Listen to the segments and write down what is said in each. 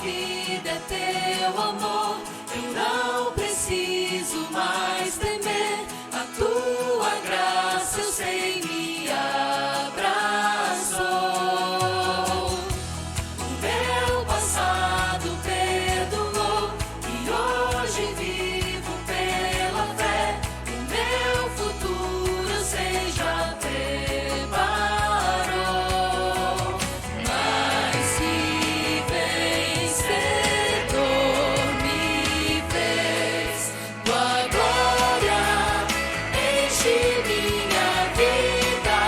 vida é teu amor. Eu não preciso mais temer. A tua graça eu sei me abraçou. O meu passado perdoou e hoje vivo pela fé. O meu futuro eu sei já preparou. Mas se vencedor me fez, tua glória enche minha vida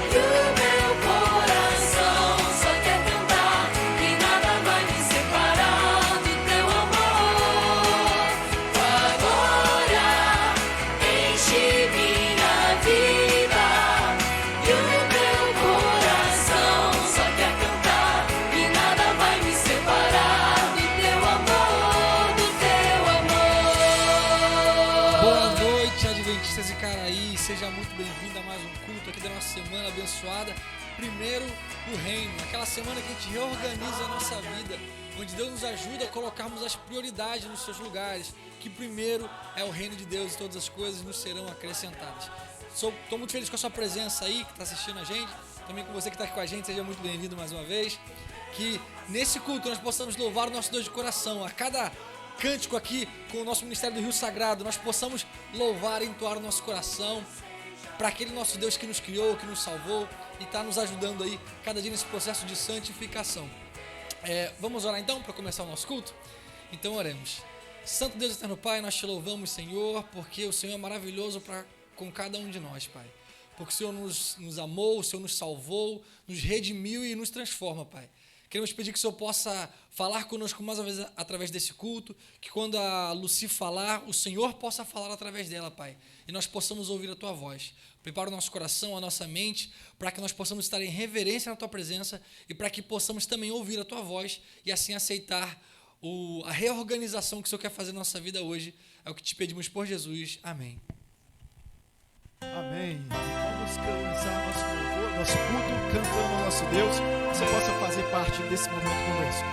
e o meu coração só quer cantar e nada vai me separar do teu amor. Tua glória enche minha vida e o meu coração só quer cantar e nada vai me separar do teu amor, do teu amor. Boa noite, Adventistas e Caraí, seja muito bem-vindo a mais um culto aqui da nossa semana abençoada, primeiro do reino, aquela semana que a gente reorganiza a nossa vida, onde Deus nos ajuda a colocarmos as prioridades nos seus lugares, que primeiro é o reino de Deus e todas as coisas nos serão acrescentadas. Estou muito feliz com a sua presença aí, que está assistindo a gente, também com você que está aqui com a gente, seja muito bem-vindo mais uma vez, que nesse culto nós possamos louvar o nosso Deus de coração, a cada cântico aqui com o nosso Ministério do Rio Sagrado, nós possamos louvar e entoar o nosso coração para aquele nosso Deus que nos criou, que nos salvou e está nos ajudando aí cada dia nesse processo de santificação. Vamos orar então para começar o nosso culto? Então oremos. Santo Deus eterno Pai, nós te louvamos, Senhor, porque o Senhor é maravilhoso com cada um de nós, Pai. Porque o Senhor nos amou, o Senhor nos salvou, nos redimiu e nos transforma, Pai. Queremos pedir que o Senhor possa falar conosco mais uma vez através desse culto, que quando a Lucy falar, o Senhor possa falar através dela, Pai, e nós possamos ouvir a Tua voz. Prepara o nosso coração, a nossa mente, para que nós possamos estar em reverência na Tua presença e para que possamos também ouvir a Tua voz e assim aceitar a reorganização que o Senhor quer fazer na nossa vida hoje. É o que te pedimos por Jesus. Amém. Amém. Vamos começar nosso culto cantando ao nosso Deus. Você possa fazer parte desse momento conosco.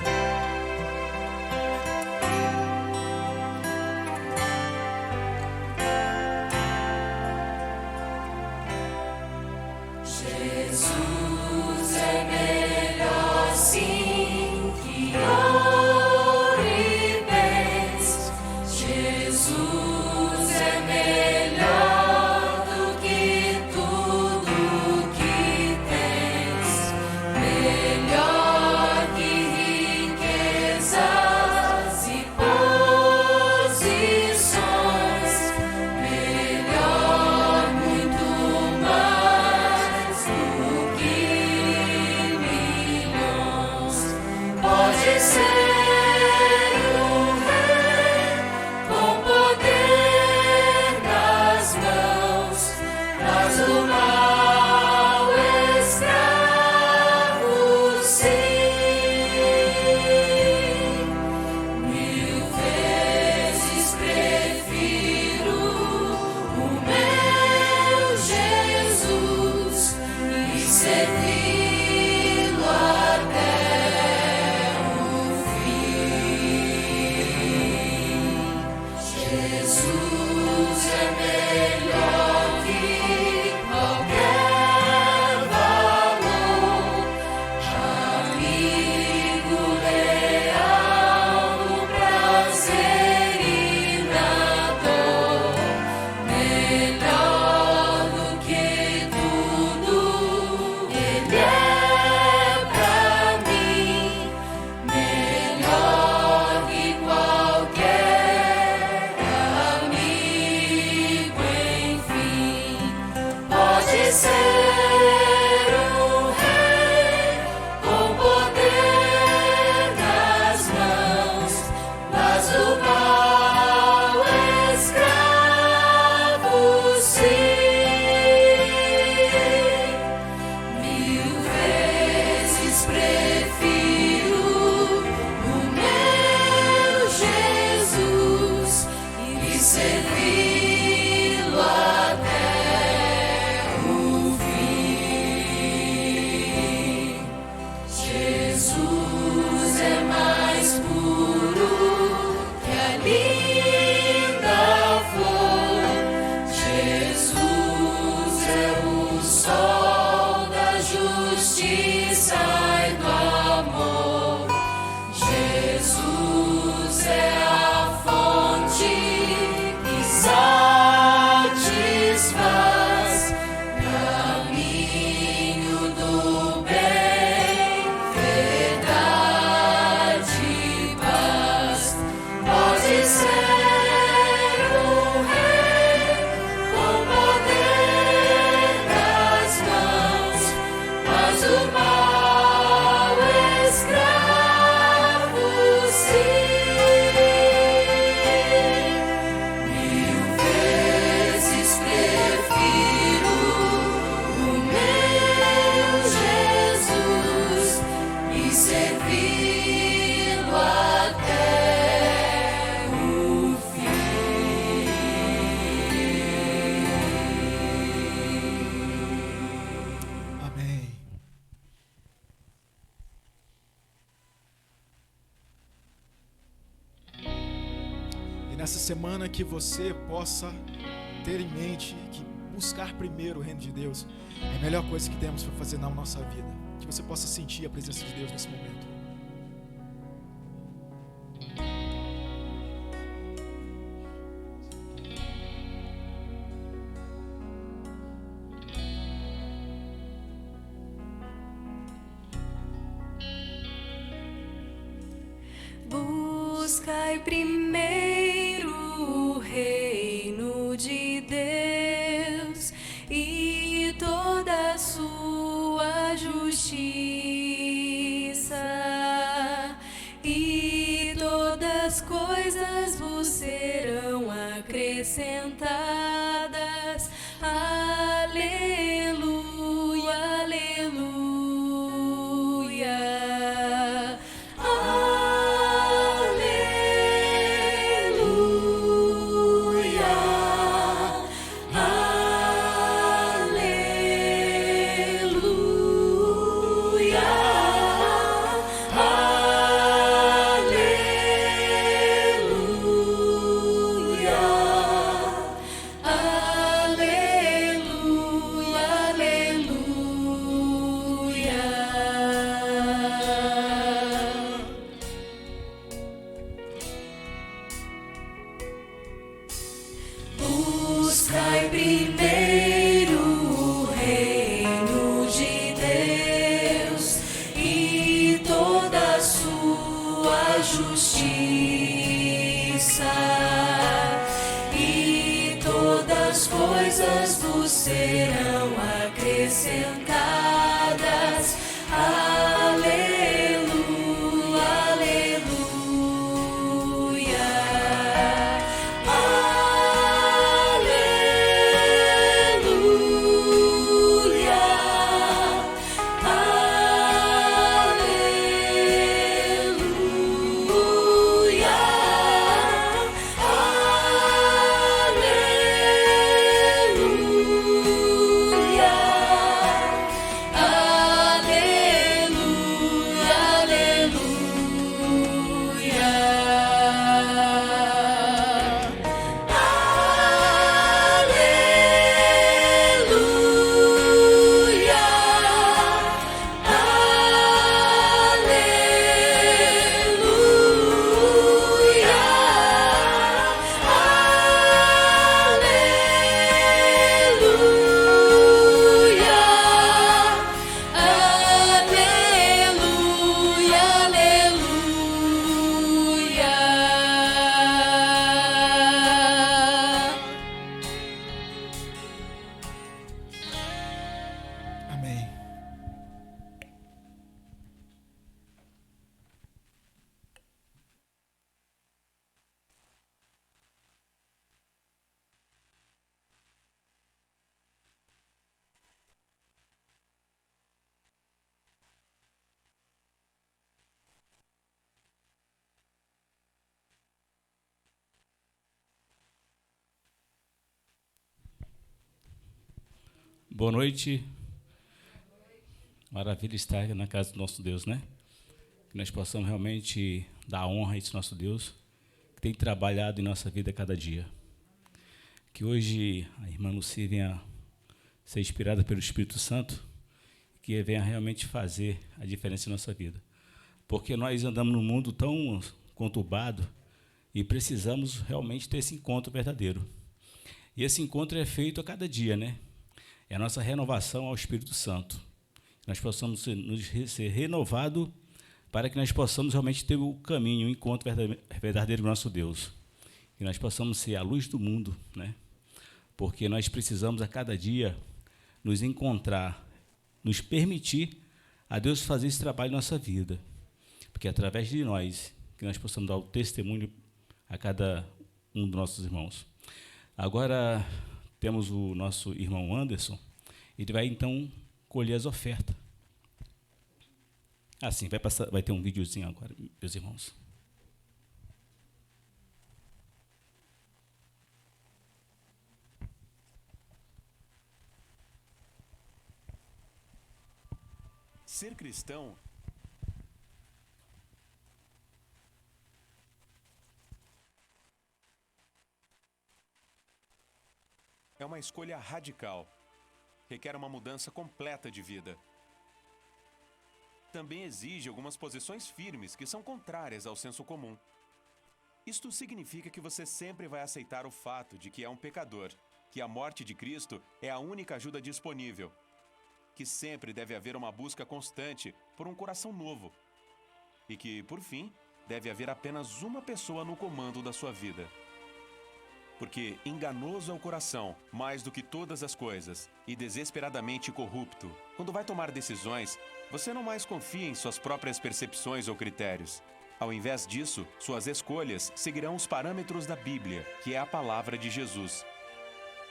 Jesus é melhor sim que ouro e bens. Jesus é melhor do que tudo que tens, melhor que riquezas e posições, melhor muito mais do que milhões. Pode ser um rei com poder nas mãos, mas o mal escravo sim. 1000 vezes prefiro o meu Jesus e servi-lo até o fim. Jesus é melhor que qualquer valor, amigo leal no prazer e na dor, melhor do que tudo, Ele é pra mim, melhor que qualquer amigo, enfim. Pode ser um rei com poder nas mãos, mas o mal escravo sim. 1000 vezes prefiro o meu Jesus e servi-lo até o fim. é a fonte que satisfaz, caminho do bem, verdade e paz. Pode ser um rei com poder nas mãos, mas o mal escravo sim. Mil vezes prefiro o meu Jesus e servi-lo até o fim. Amém. E nessa semana que você possa ter em mente que buscar primeiro o reino de Deus é a melhor coisa que temos para fazer na nossa vida. Que você possa sentir a presença de Deus nesse momento. Buscai primeiro o reino de Deus e toda a sua justiça, e todas as coisas vos serão acrescentadas. Aleluia, aleluia. Buscai primeiro o reino de Deus e toda a sua justiça, e todas as coisas vos serão acrescentadas. Aleluia, aleluia. Amém. Boa noite. Maravilha estar na casa do nosso Deus, né? Que nós possamos realmente dar honra a esse nosso Deus, que tem trabalhado em nossa vida a cada dia. Que hoje a irmã Lucy venha ser inspirada pelo Espírito Santo, que venha realmente fazer a diferença em nossa vida. Porque nós andamos num mundo tão conturbado, E precisamos realmente ter esse encontro verdadeiro. E esse encontro é feito a cada dia, né? É a nossa renovação ao Espírito Santo. Nós possamos ser renovados para que nós possamos realmente ter o caminho, o encontro verdadeiro com o nosso Deus. E nós possamos ser a luz do mundo, né? Porque nós precisamos a cada dia nos encontrar, nos permitir a Deus fazer esse trabalho na nossa vida. Porque é através de nós que nós possamos dar o testemunho a cada um dos nossos irmãos. Agora temos o nosso irmão Anderson, ele vai então colher as ofertas. Sim, vai ter um videozinho agora, meus irmãos. Ser cristão é uma escolha radical. Requer uma mudança completa de vida. Também exige algumas posições firmes que são contrárias ao senso comum. Isto significa que você sempre vai aceitar o fato de que é um pecador, que a morte de Cristo é a única ajuda disponível, que sempre deve haver uma busca constante por um coração novo e que, por fim, deve haver apenas uma pessoa no comando da sua vida. Porque enganoso é o coração, mais do que todas as coisas, e desesperadamente corrupto. Quando vai tomar decisões, você não mais confia em suas próprias percepções ou critérios. Ao invés disso, suas escolhas seguirão os parâmetros da Bíblia, que é a palavra de Jesus.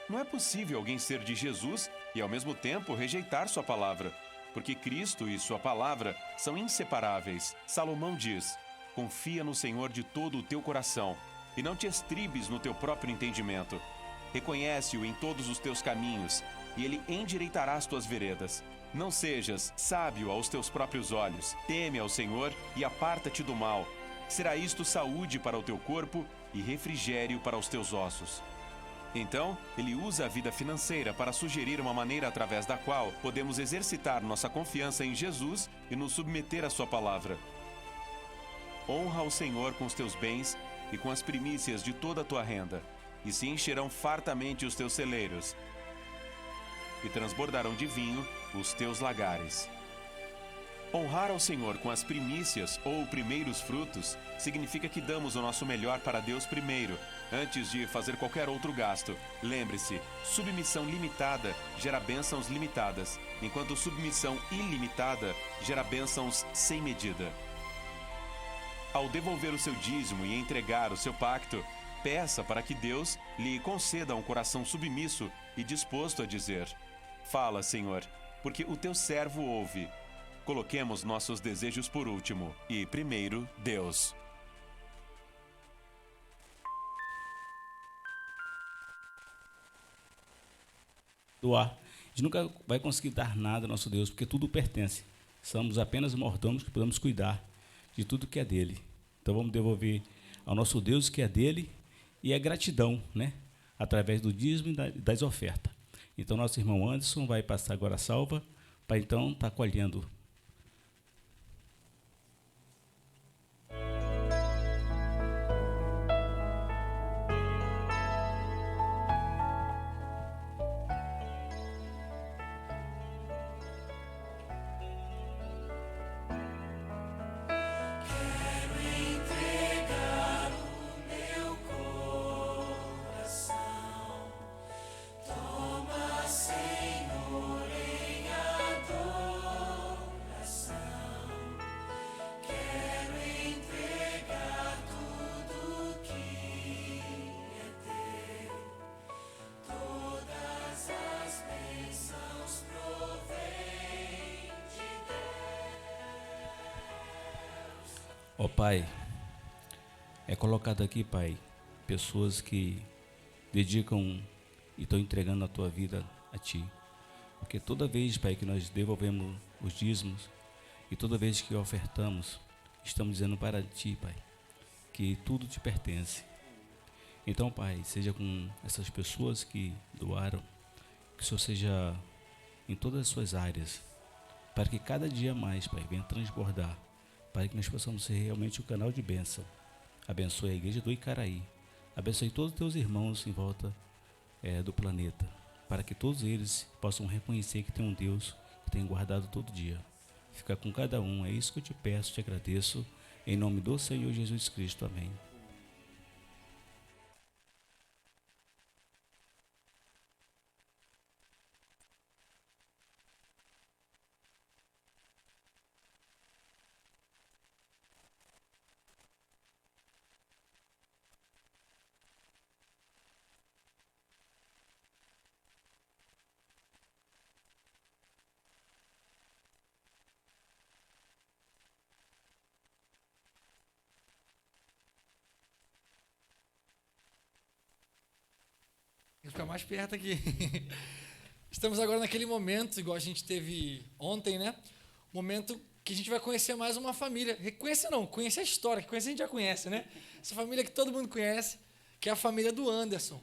Não é possível alguém ser de Jesus e, ao mesmo tempo, rejeitar sua palavra, porque Cristo e sua palavra são inseparáveis. Salomão diz: confia no Senhor de todo o teu coração, e não te estribes no teu próprio entendimento. Reconhece-o em todos os teus caminhos, e ele endireitará as tuas veredas. Não sejas sábio aos teus próprios olhos. Teme ao Senhor e aparta-te do mal. Será isto saúde para o teu corpo e refrigério para os teus ossos. Então, ele usa a vida financeira para sugerir uma maneira através da qual podemos exercitar nossa confiança em Jesus e nos submeter à sua palavra. Honra o Senhor com os teus bens e com as primícias de toda a tua renda, e se encherão fartamente os teus celeiros, e transbordarão de vinho os teus lagares. Honrar ao Senhor com as primícias ou primeiros frutos significa que damos o nosso melhor para Deus primeiro, antes de fazer qualquer outro gasto. Lembre-se, submissão limitada gera bênçãos limitadas, enquanto submissão ilimitada gera bênçãos sem medida. Ao devolver o seu dízimo e entregar o seu pacto, peça para que Deus lhe conceda um coração submisso e disposto a dizer: fala, Senhor, porque o teu servo ouve. Coloquemos nossos desejos por último e primeiro Deus. Doar. A gente nunca vai conseguir dar nada ao nosso Deus, porque tudo pertence. Somos apenas mordomos que podemos cuidar de tudo que é dele. Então vamos devolver ao nosso Deus que é dele e a gratidão, né? Através do dízimo e das ofertas. Então nosso irmão Anderson vai passar agora a salva para então estar colhendo. Ó Pai, é colocado aqui, Pai, pessoas que dedicam e estão entregando a tua vida a Ti. Porque toda vez, Pai, que nós devolvemos os dízimos e toda vez que ofertamos, estamos dizendo para Ti, Pai, que tudo Te pertence. Então, Pai, seja com essas pessoas que doaram, que o Senhor seja em todas as suas áreas, para que cada dia mais, Pai, venha transbordar, para que nós possamos ser realmente o canal de bênção Abençoe a igreja do Icaraí. Abençoe todos os teus irmãos em volta do planeta, para que todos eles possam reconhecer que tem um Deus que tem guardado todo dia. Fica com cada um, é isso que eu te peço, te agradeço, em nome do Senhor Jesus Cristo, amém. Vou ficar mais perto aqui. Estamos agora naquele momento, igual a gente teve ontem, né? Momento que a gente vai conhecer mais uma família. Conhecer não, conhecer a história, que conhecer a gente já conhece, né? Essa família que todo mundo conhece, que é a família do Anderson.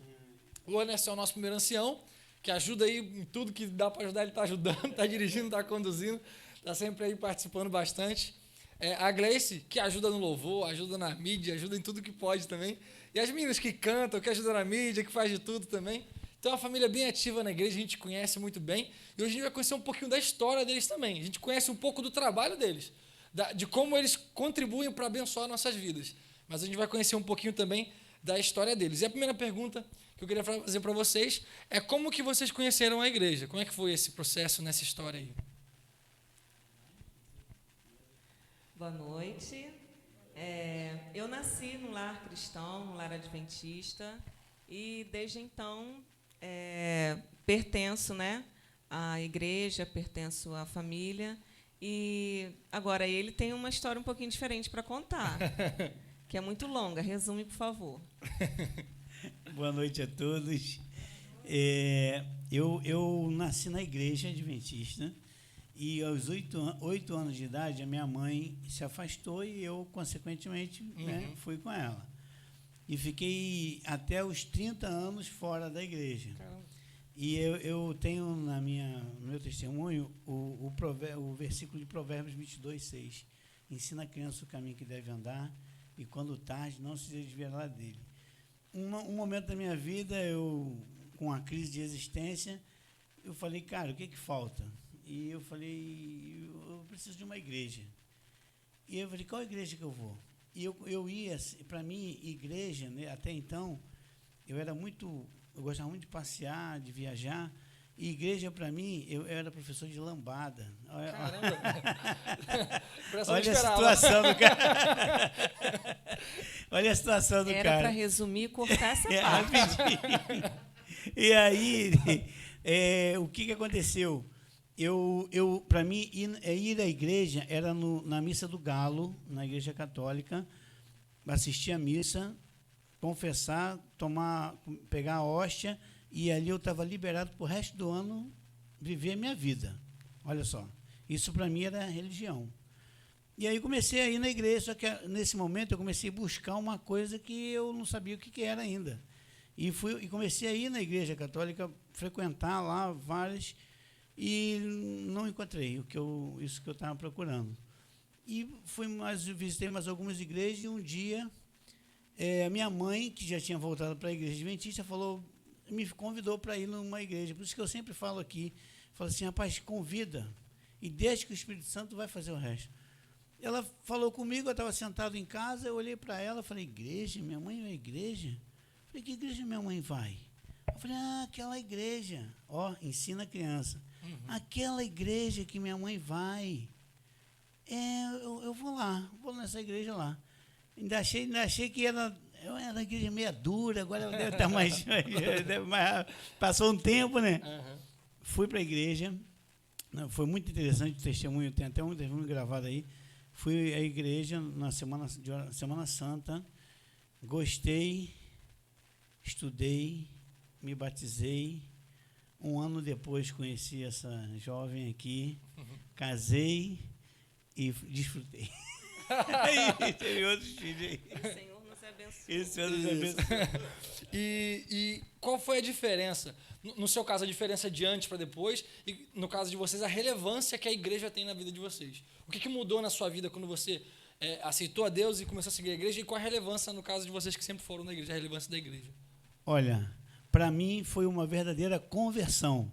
O Anderson é o nosso primeiro ancião, que ajuda aí em tudo que dá para ajudar, ele está ajudando, está dirigindo, está conduzindo, está sempre aí participando bastante. A Gleice, que ajuda no louvor, ajuda na mídia, ajuda em tudo que pode também. E as meninas que cantam, que ajudam na mídia, que faz de tudo também. Então é uma família bem ativa na igreja, a gente conhece muito bem. E hoje a gente vai conhecer um pouquinho da história deles também. A gente conhece um pouco do trabalho deles, de como eles contribuem para abençoar nossas vidas. Mas a gente vai conhecer um pouquinho também da história deles. E a primeira pergunta que eu queria fazer para vocês é como que vocês conheceram a igreja? Como é que foi esse processo nessa história aí? Boa noite. Eu nasci num lar cristão, num lar adventista, e desde então pertenço, né, à igreja, pertenço à família, e agora ele tem uma história um pouquinho diferente para contar, que é muito longa. Resume, por favor. Boa noite a todos. Eu nasci na igreja adventista, e aos 8 anos de idade, a minha mãe se afastou e eu, consequentemente, né, fui com ela. E fiquei até os 30 anos fora da igreja. Caramba. E eu tenho no meu testemunho o versículo de Provérbios 22:6. Ensina a criança o caminho que deve andar, e quando tarde não se desviará dele. Um momento da minha vida, com a crise de existência, eu falei, cara, o que falta? E eu falei, eu preciso de uma igreja. E eu falei, qual igreja que eu vou? E eu ia, para mim, igreja, né, até então, eu gostava muito de passear, de viajar, e igreja, para mim, eu era professor de lambada. Caramba! Olha a situação do cara. Olha a situação do cara. Era para resumir e cortar essa parte. Rapidinho. E aí, o que aconteceu? Para mim, ir à igreja era na Missa do Galo, na Igreja Católica, assistir a missa, confessar, pegar a hóstia, e ali eu estava liberado para o resto do ano viver a minha vida. Olha só, isso para mim era religião. E aí comecei a ir na igreja, só que nesse momento eu comecei a buscar uma coisa que eu não sabia o que era ainda. E comecei a ir na Igreja Católica, frequentar lá várias, e não encontrei isso que eu estava procurando. E visitei mais algumas igrejas, e um dia a minha mãe, que já tinha voltado para a igreja adventista, me convidou para ir numa igreja. Por isso que eu sempre falo aqui, falo assim, rapaz, convida, e deixa que o Espírito Santo vai fazer o resto. Ela falou comigo, eu estava sentado em casa, eu olhei para ela, falei, igreja? Minha mãe vai à igreja? Eu falei, que igreja minha mãe vai? Eu falei, aquela igreja. Ensina a criança. Aquela igreja que minha mãe vai. Eu vou lá, vou nessa igreja lá. Ainda achei que era uma igreja meia dura, agora ela deve estar mais... Passou um tempo, né? Fui para a igreja, foi muito interessante o testemunho, tem até um testemunho gravado aí. Fui à igreja na Semana Santa, gostei, estudei, me batizei. Um ano depois conheci essa jovem aqui, casei e desfrutei. Aí teve outros filhos aí. O Senhor nos abençoe. E o Senhor nos abençoe. E qual foi a diferença? No seu caso, a diferença de antes para depois, e no caso de vocês, a relevância que a igreja tem na vida de vocês. O que mudou na sua vida quando você aceitou a Deus e começou a seguir a igreja? E qual a relevância, no caso de vocês que sempre foram na igreja, a relevância da igreja? Olha, para mim foi uma verdadeira conversão.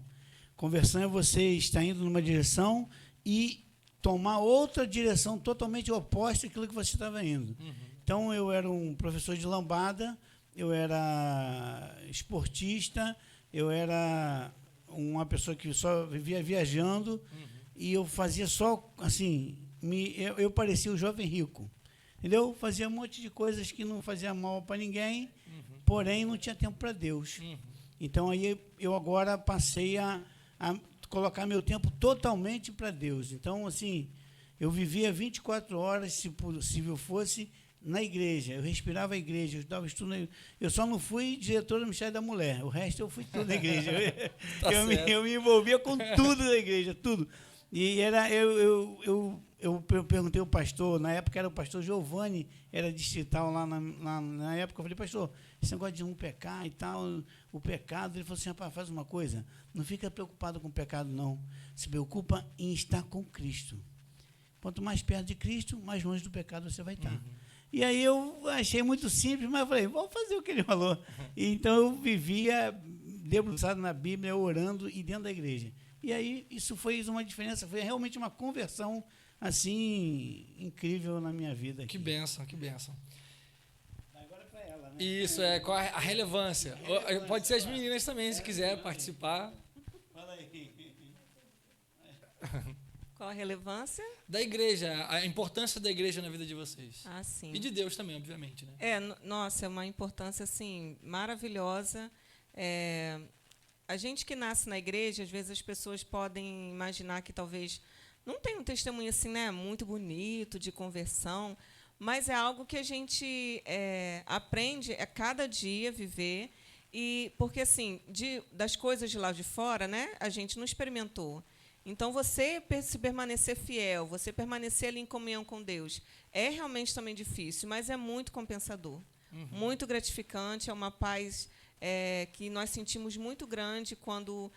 Conversão é você estar indo numa direção e tomar outra direção totalmente oposta àquilo que você estava indo. Então, eu era um professor de lambada, eu era esportista, eu era uma pessoa que só vivia viajando, e eu fazia só, assim, eu parecia o jovem rico, entendeu? Fazia um monte de coisas que não fazia mal para ninguém, porém não tinha tempo para Deus. Então, aí eu agora passei a colocar meu tempo totalmente para Deus. Então, assim, eu vivia 24 horas, se possível fosse, na igreja. Eu respirava a igreja, eu estava estudando. Eu só não fui diretor do Ministério da Mulher. O resto eu fui tudo na igreja. Eu me envolvia com tudo na igreja, tudo. E eu perguntei ao pastor, na época era o pastor Giovanni, era distrital lá na época. Eu falei, pastor, esse negócio de não pecar e tal, o pecado. Ele falou assim, rapaz, faz uma coisa, não fica preocupado com o pecado, não. Se preocupa em estar com Cristo. Quanto mais perto de Cristo, mais longe do pecado você vai estar. E aí eu achei muito simples, mas eu falei, vamos fazer o que ele falou. E então eu vivia debruçado na Bíblia, orando e dentro da igreja. E aí isso fez uma diferença, foi realmente uma conversão assim incrível na minha vida aqui. Que bênção, que bênção. Agora para ela, né? Isso, qual a relevância? Pode ser as meninas também, se quiser participar. Fala aí. Qual a relevância? Da igreja, a importância da igreja na vida de vocês. Ah, sim. E de Deus também, obviamente, né? Nossa, é uma importância assim maravilhosa. A gente que nasce na igreja, às vezes as pessoas podem imaginar que talvez não tenha um testemunho assim, né, muito bonito de conversão, mas é algo que a gente aprende a cada dia viver. E porque assim, das coisas de lá de fora, né, a gente não experimentou. Então, você se permanecer fiel, você permanecer ali em comunhão com Deus, é realmente também difícil, mas é muito compensador, muito gratificante, é uma paz que nós sentimos muito grande quando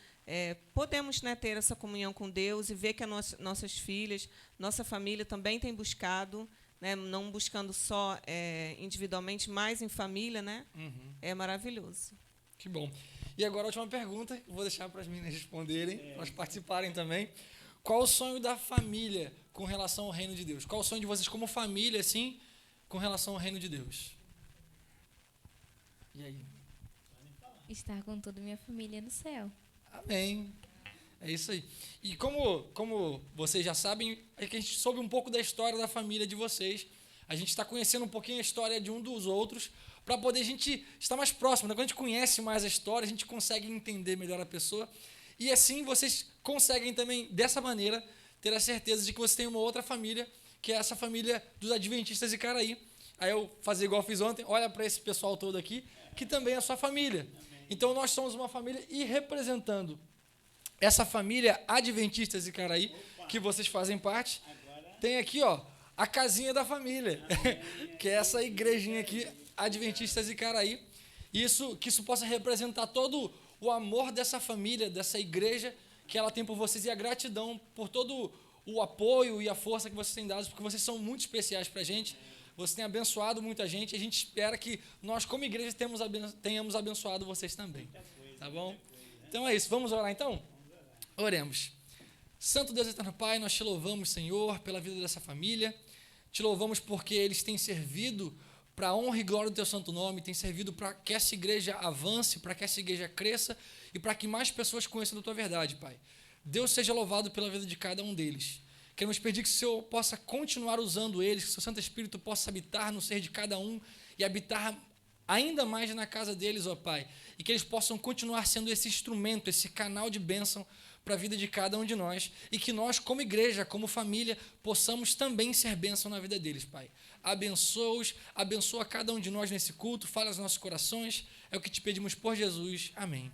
podemos, né, ter essa comunhão com Deus e ver que as nossas filhas, nossa família também tem buscado, né, não buscando só individualmente, mas em família, né? É maravilhoso. Que bom. E agora a última pergunta, vou deixar para as meninas responderem, para elas participarem também. Qual o sonho da família com relação ao reino de Deus? Qual o sonho de vocês como família, assim, com relação ao reino de Deus? E aí? Estar com toda a minha família no céu. Amém. É isso aí. E como vocês já sabem, é que a gente soube um pouco da história da família de vocês. A gente está conhecendo um pouquinho a história de um dos outros, para poder a gente estar mais próximo. Quando a gente conhece mais a história, a gente consegue entender melhor a pessoa. E assim vocês conseguem também, dessa maneira, ter a certeza de que você tem uma outra família, que é essa família dos Adventistas de Icaraí. Aí eu fazer igual eu fiz ontem, olha para esse pessoal todo aqui, que também é a sua família. Então nós somos uma família e representando essa família Adventistas de Icaraí, que vocês fazem parte, tem aqui, ó, a casinha da família, que é essa igrejinha aqui, Adventistas de Icaraí. Que isso possa representar todo o amor dessa família, dessa igreja que ela tem por vocês e a gratidão por todo o apoio e a força que vocês têm dado, porque vocês são muito especiais para a gente. Você tem abençoado muita gente e a gente espera que nós, como igreja, tenhamos abençoado vocês também. Tá bom? Então é isso. Vamos orar então? Oremos. Santo Deus eterno Pai, nós te louvamos, Senhor, pela vida dessa família. Te louvamos porque eles têm servido para a honra e glória do teu santo nome, têm servido para que essa igreja avance, para que essa igreja cresça e para que mais pessoas conheçam a tua verdade, Pai. Deus seja louvado pela vida de cada um deles. Queremos pedir que o Senhor possa continuar usando eles, que o seu Santo Espírito possa habitar no ser de cada um e habitar ainda mais na casa deles, ó Pai, e que eles possam continuar sendo esse instrumento, esse canal de bênção para a vida de cada um de nós e que nós, como igreja, como família, possamos também ser bênção na vida deles, Pai. Abençoa-os, abençoa cada um de nós nesse culto, fala aos nossos corações, é o que te pedimos por Jesus. Amém.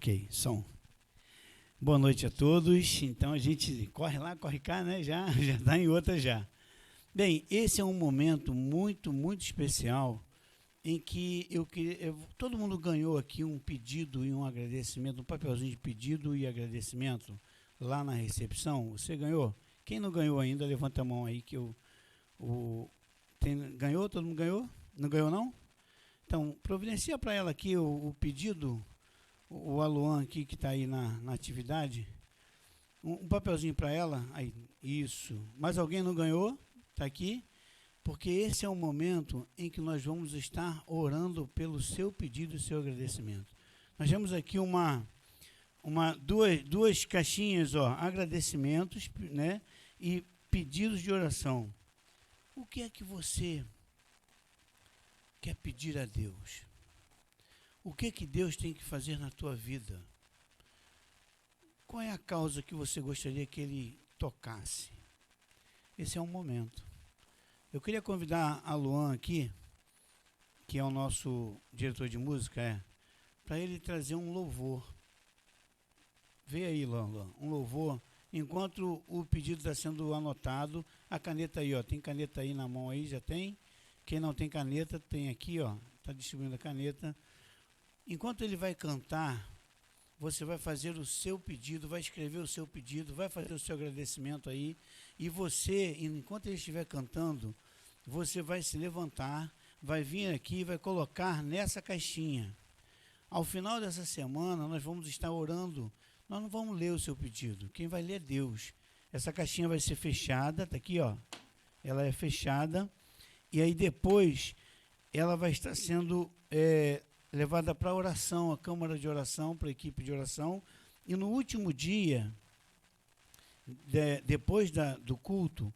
Ok, som. Boa noite a todos. Então a gente corre lá, corre cá, né? Já está em outra já. Bem, esse é um momento muito, muito especial em que todo mundo ganhou aqui um pedido e um agradecimento, um papelzinho de pedido e agradecimento lá na recepção. Você ganhou? Quem não ganhou ainda, levanta a mão aí que ganhou? Todo mundo ganhou? Não ganhou, não? Então, providencia para ela aqui o pedido, o Aluan aqui que está aí na atividade, um papelzinho para ela. Aí, isso. Mais alguém não ganhou? Está aqui? Porque esse é o momento em que nós vamos estar orando pelo seu pedido e seu agradecimento. Nós temos aqui duas caixinhas, ó, agradecimentos, né, e pedidos de oração. O que é que você quer pedir a Deus? O que é que Deus tem que fazer na tua vida? Qual é a causa que você gostaria que Ele tocasse? Esse é um momento. Eu queria convidar a Luan aqui, que é o nosso diretor de música, para ele trazer um louvor. Vê aí, Luan, um louvor. Enquanto o pedido está sendo anotado, a caneta aí, ó, tem caneta aí na mão aí, já tem? Quem não tem caneta, tem aqui, ó, está distribuindo a caneta. Enquanto ele vai cantar, você vai fazer o seu pedido, vai escrever o seu pedido, vai fazer o seu agradecimento aí, e você, enquanto ele estiver cantando, você vai se levantar, vai vir aqui e vai colocar nessa caixinha. Ao final dessa semana, nós vamos estar orando, nós não vamos ler o seu pedido, quem vai ler é Deus. Essa caixinha vai ser fechada, está aqui, ó, ela é fechada, e aí depois ela vai estar sendo levada para a oração, a câmara de oração, para a equipe de oração, e no último dia, depois do culto,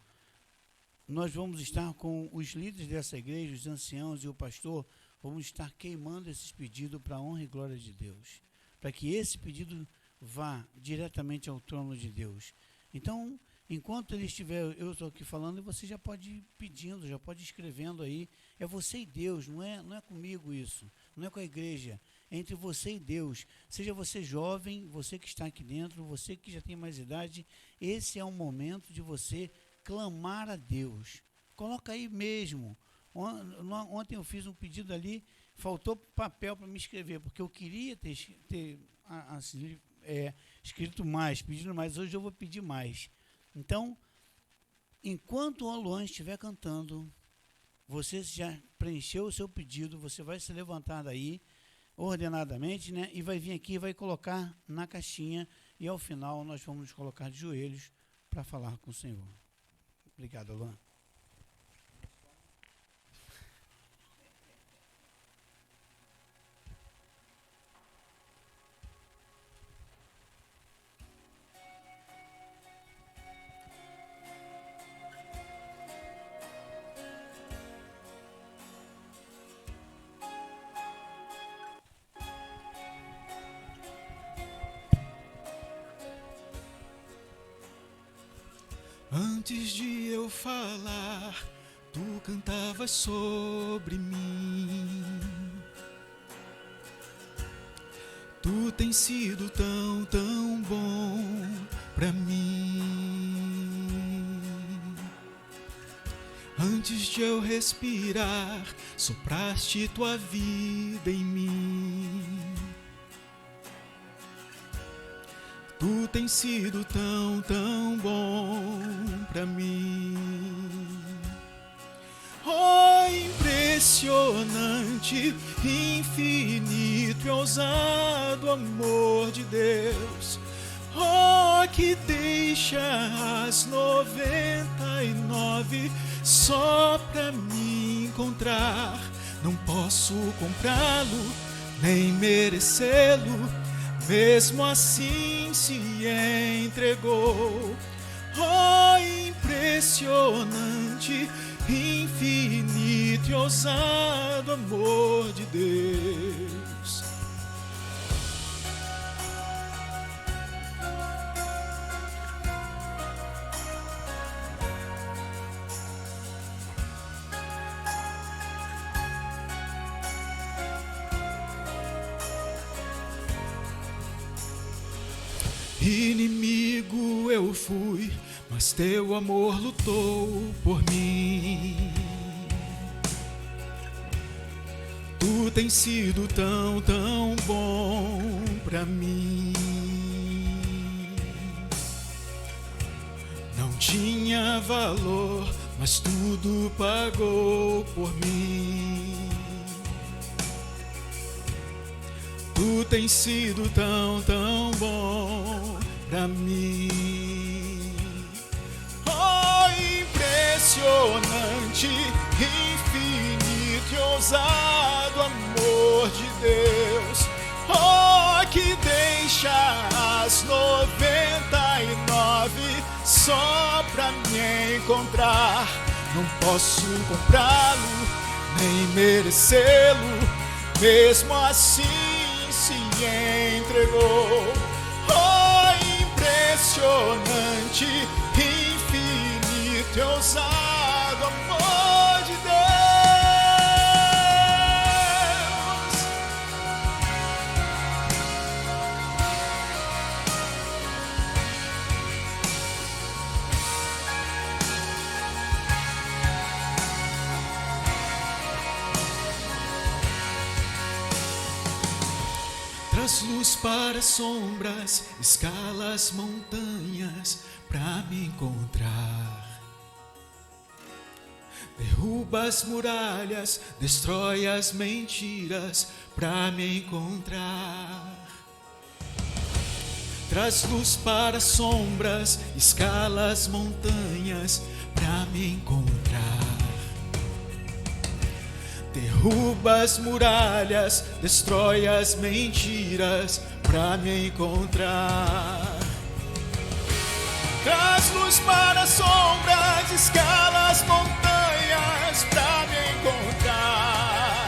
nós vamos estar com os líderes dessa igreja, os anciãos e o pastor, vamos estar queimando esses pedidos para a honra e glória de Deus, para que esse pedido vá diretamente ao trono de Deus. Então, enquanto ele estiver, eu estou aqui falando, você já pode ir pedindo, já pode ir escrevendo aí. É você e Deus, não é comigo isso, não é com a igreja, é entre você e Deus. Seja você jovem, você que está aqui dentro, você que já tem mais idade, esse é o momento de você clamar a Deus. Coloca aí mesmo. Ontem eu fiz um pedido ali, faltou papel para me escrever, porque eu queria ter escrito mais, pedindo mais. Hoje eu vou pedir mais. Então, enquanto o Luan estiver cantando, você já preencheu o seu pedido, você vai se levantar daí, ordenadamente, né? E vai vir aqui e vai colocar na caixinha, e ao final nós vamos nos colocar de joelhos para falar com o Senhor. Obrigado, Luan. Antes de eu falar, tu cantavas sobre mim. Tu tens sido tão, tão bom pra mim. Antes de eu respirar, sopraste tua vida em mim. Tu tens sido tão, tão bom pra mim. Oh, impressionante, infinito e ousado amor de Deus. Oh, que deixa as 99 só pra me encontrar. Não posso comprá-lo, nem merecê-lo. Mesmo assim se entregou. Oh, impressionante, infinito e ousado amor de Deus. Inimigo eu fui, mas teu amor lutou por mim. Tu tens sido tão, tão bom pra mim. Não tinha valor, mas tudo pagou por mim. Tu tens sido tão, tão bom pra mim. Oh, impressionante, infinito e ousado amor de Deus. Oh, que deixa as 99 só pra me encontrar. Não posso comprá-lo, nem merecê-lo, mesmo assim se entregou. Oh, impressionante, infinito e ousado amor de Deus. Traz luz para sombras, escalas montanhas pra me encontrar. Derruba as muralhas, destrói as mentiras pra me encontrar. Traz luz para sombras, escalas montanhas pra me encontrar. Derruba as muralhas, destrói as mentiras pra me encontrar. Traz luz para sombras, escala as montanhas pra me encontrar.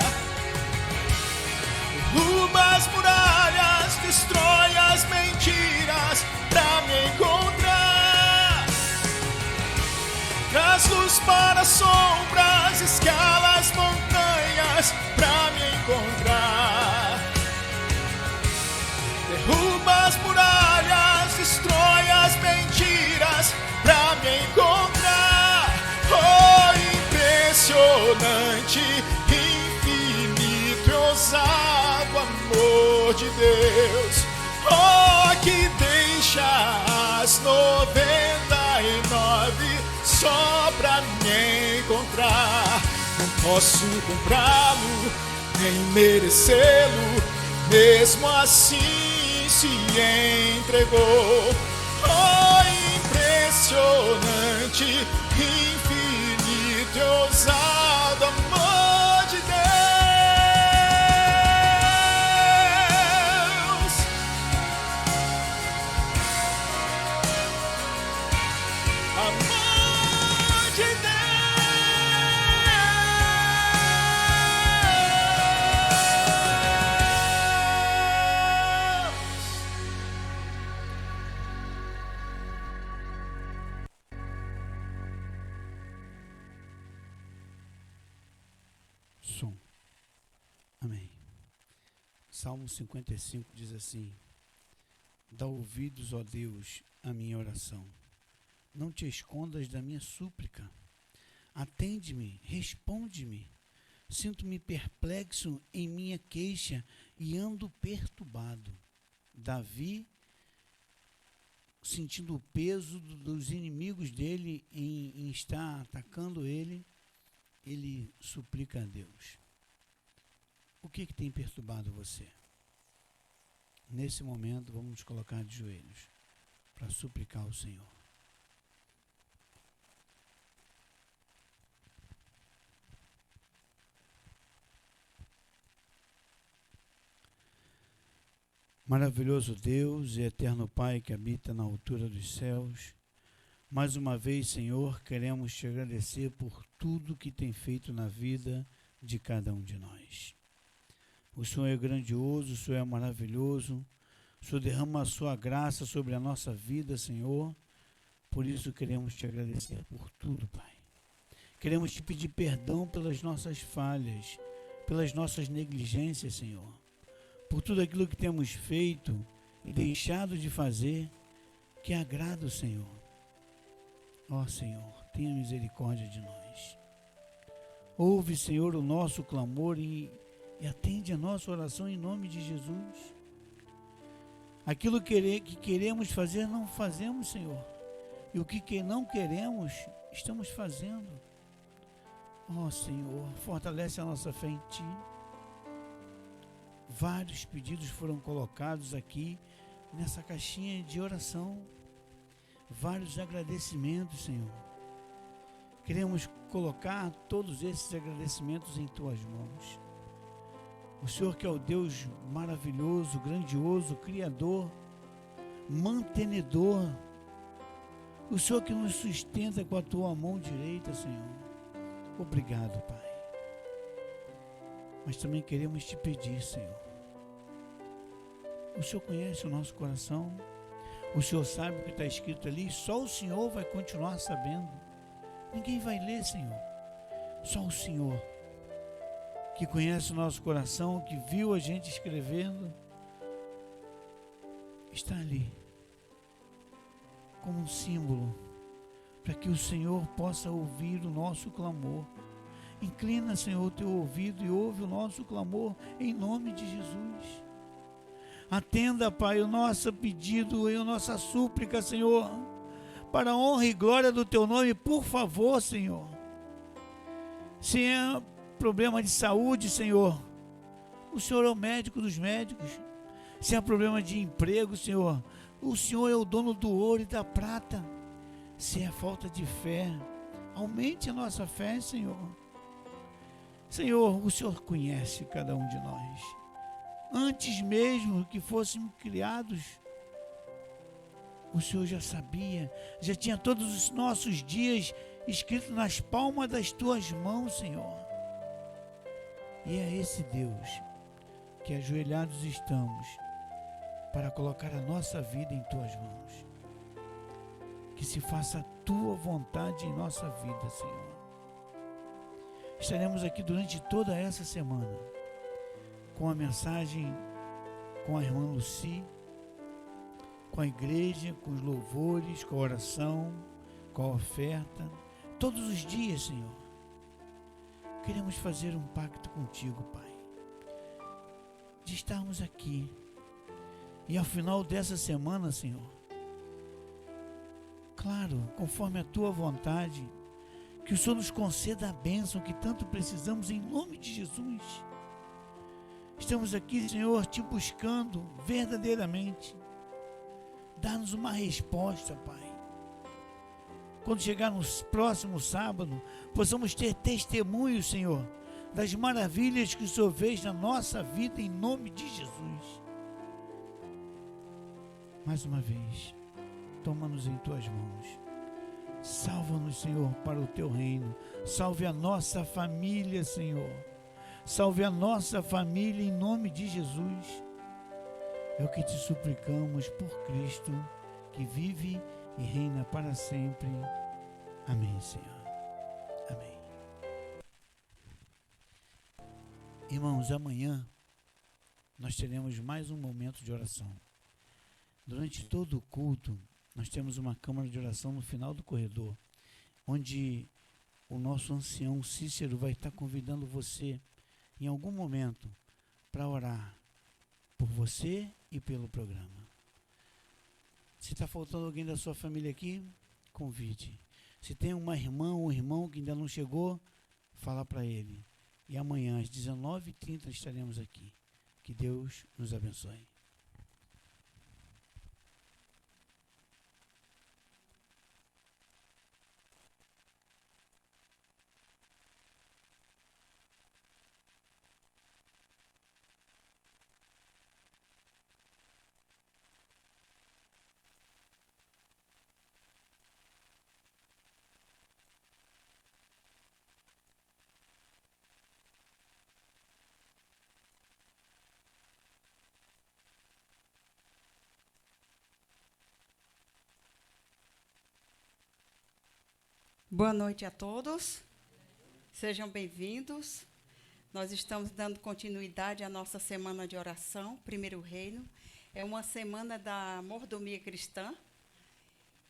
Derruba as muralhas, destrói as mentiras pra me encontrar. Traz luz para sombras, escala as montanhas pra me encontrar. Derruba as muralhas, destrói as mentiras pra me encontrar. Oh, impressionante, infinito e ousado amor de Deus. Oh, que deixa as 99 só pra me encontrar. Não posso comprá-lo, nem merecê-lo, mesmo assim se entregou. Oh, impressionante, infinito e ousado amor de Deus. Amor de Deus. Som. Amém. Salmo 55 diz assim: dá ouvidos, ó Deus, à minha oração. Não te escondas da minha súplica. Atende-me, responde-me. Sinto-me perplexo em minha queixa e ando perturbado. Davi, sentindo o peso dos inimigos dele em estar atacando ele, ele suplica a Deus. O que tem perturbado você? Nesse momento, vamos nos colocar de joelhos para suplicar ao Senhor. Maravilhoso Deus e eterno Pai que habita na altura dos céus, mais uma vez, Senhor, queremos te agradecer por tudo que tem feito na vida de cada um de nós. O Senhor é grandioso, o Senhor é maravilhoso, o Senhor derrama a sua graça sobre a nossa vida, Senhor. Por isso queremos te agradecer por tudo, Pai. Queremos te pedir perdão pelas nossas falhas, pelas nossas negligências, Senhor. Por tudo aquilo que temos feito e deixado de fazer, que agrada o Senhor. Ó Senhor, tenha misericórdia de nós. Ouve, Senhor, o nosso clamor e atende a nossa oração em nome de Jesus. Aquilo que queremos fazer, não fazemos, Senhor. E o que não queremos, estamos fazendo. Ó Senhor, fortalece a nossa fé em Ti. Vários pedidos foram colocados aqui nessa caixinha de oração. Vários agradecimentos, Senhor. Queremos colocar todos esses agradecimentos em Tuas mãos. O Senhor que é o Deus maravilhoso, grandioso, Criador, mantenedor. O Senhor que nos sustenta com a Tua mão direita, Senhor. Obrigado, Pai. Mas também queremos Te pedir, Senhor. O Senhor conhece o nosso coração. O Senhor sabe o que está escrito ali. Só o Senhor vai continuar sabendo. Ninguém vai ler, Senhor. Só o Senhor, que conhece o nosso coração, que viu a gente escrevendo, está ali como um símbolo para que o Senhor possa ouvir o nosso clamor. Inclina, Senhor, o teu ouvido e ouve o nosso clamor em nome de Jesus. Atenda, Pai, o nosso pedido e a nossa súplica, Senhor, para a honra e glória do teu nome, por favor, Senhor. Se é problema de saúde, Senhor, o Senhor é o médico dos médicos. Se é problema de emprego, Senhor, o Senhor é o dono do ouro e da prata. Se é falta de fé, aumente a nossa fé, Senhor. Senhor, o Senhor conhece cada um de nós. Antes mesmo que fôssemos criados, o Senhor já sabia, já tinha todos os nossos dias escritos nas palmas das Tuas mãos, Senhor. E é esse Deus que ajoelhados estamos para colocar a nossa vida em Tuas mãos. Que se faça a Tua vontade em nossa vida, Senhor. Estaremos aqui durante toda essa semana com a mensagem com a irmã Lucy, com a igreja, com os louvores, com a oração, com a oferta, todos os dias, Senhor. Queremos fazer um pacto contigo, Pai, de estarmos aqui e ao final dessa semana, Senhor, claro, conforme a Tua vontade, que o Senhor nos conceda a bênção que tanto precisamos em nome de Jesus. Estamos aqui, Senhor, Te buscando verdadeiramente. Dá-nos uma resposta, Pai. Quando chegar no próximo sábado, possamos ter testemunho, Senhor, das maravilhas que o Senhor fez na nossa vida, em nome de Jesus. Mais uma vez, toma-nos em Tuas mãos. Salva-nos, Senhor, para o Teu reino. Salve a nossa família, Senhor. Salve a nossa família em nome de Jesus. É o que Te suplicamos por Cristo, que vive e reina para sempre. Amém, Senhor. Amém. Irmãos, amanhã nós teremos mais um momento de oração. Durante todo o culto, nós temos uma câmara de oração no final do corredor, onde o nosso ancião Cícero vai estar convidando você, em algum momento, para orar por você e pelo programa. Se está faltando alguém da sua família aqui, convide. Se tem uma irmã ou um irmão que ainda não chegou, fala para ele. E amanhã, às 19h30, estaremos aqui. Que Deus nos abençoe. Boa noite a todos, sejam bem-vindos. Nós estamos dando continuidade à nossa semana de oração, Primeiro Reino. É uma semana da mordomia cristã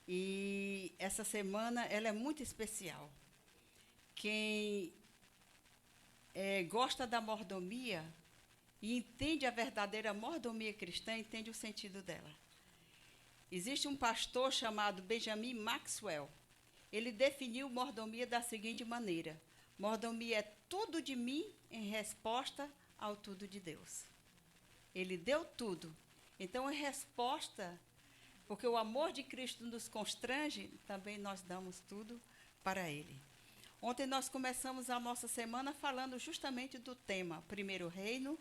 E essa semana ela é muito especial. Quem gosta da mordomia e entende a verdadeira mordomia cristã, entende o sentido dela. Existe um pastor chamado Benjamin Maxwell. Ele definiu mordomia da seguinte maneira: mordomia é tudo de mim em resposta ao tudo de Deus. Ele deu tudo. Então, em resposta, porque o amor de Cristo nos constrange, também nós damos tudo para Ele. Ontem nós começamos a nossa semana falando justamente do tema Primeiro Reino.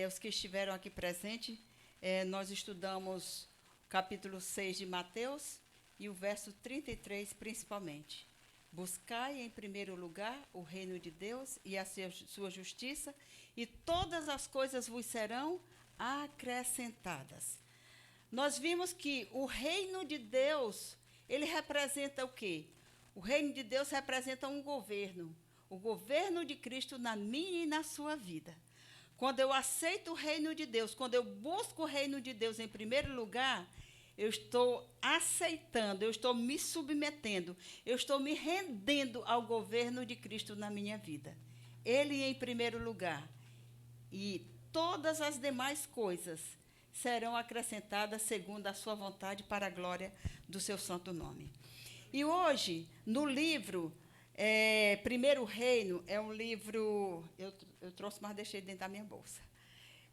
Os que estiveram aqui presentes, nós estudamos o capítulo 6 de Mateus e o verso 33 principalmente. Buscai em primeiro lugar o reino de Deus e a sua justiça, e todas as coisas vos serão acrescentadas. Nós vimos que o reino de Deus, ele representa o quê? O reino de Deus representa um governo, o governo de Cristo na minha e na sua vida. Quando eu aceito o reino de Deus, quando eu busco o reino de Deus em primeiro lugar, eu estou aceitando, eu estou me submetendo, eu estou me rendendo ao governo de Cristo na minha vida. Ele em primeiro lugar. E todas as demais coisas serão acrescentadas segundo a sua vontade para a glória do seu santo nome. E hoje, no livro Primeiro Reino, é um livro, eu trouxe, mas deixei dentro da minha bolsa.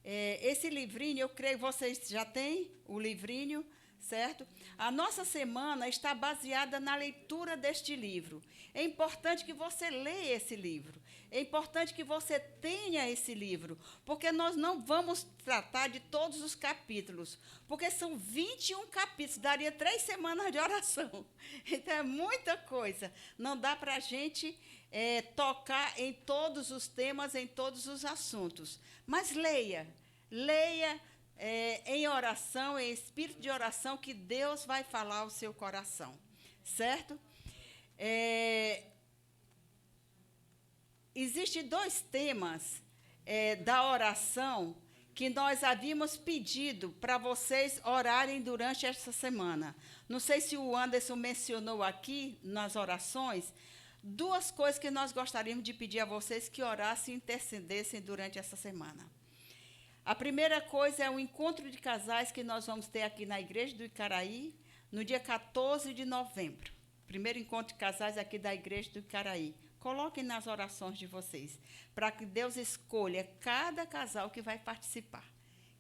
Esse livrinho, eu creio que vocês já têm o livrinho, certo? A nossa semana está baseada na leitura deste livro. É importante que você leia esse livro. É importante que você tenha esse livro, porque nós não vamos tratar de todos os capítulos, porque são 21 capítulos, daria 3 semanas de oração. Então, é muita coisa. Não dá para a gente tocar em todos os temas, em todos os assuntos. Mas leia em oração, em espírito de oração, que Deus vai falar ao seu coração, certo? Existem 2 temas da oração que nós havíamos pedido para vocês orarem durante essa semana. Não sei se o Anderson mencionou aqui nas orações 2 coisas que nós gostaríamos de pedir a vocês que orassem e intercedessem durante essa semana. A primeira coisa é o encontro de casais que nós vamos ter aqui na Igreja do Icaraí, no dia 14 de novembro. Primeiro encontro de casais aqui da Igreja do Icaraí. Coloquem nas orações de vocês, para que Deus escolha cada casal que vai participar.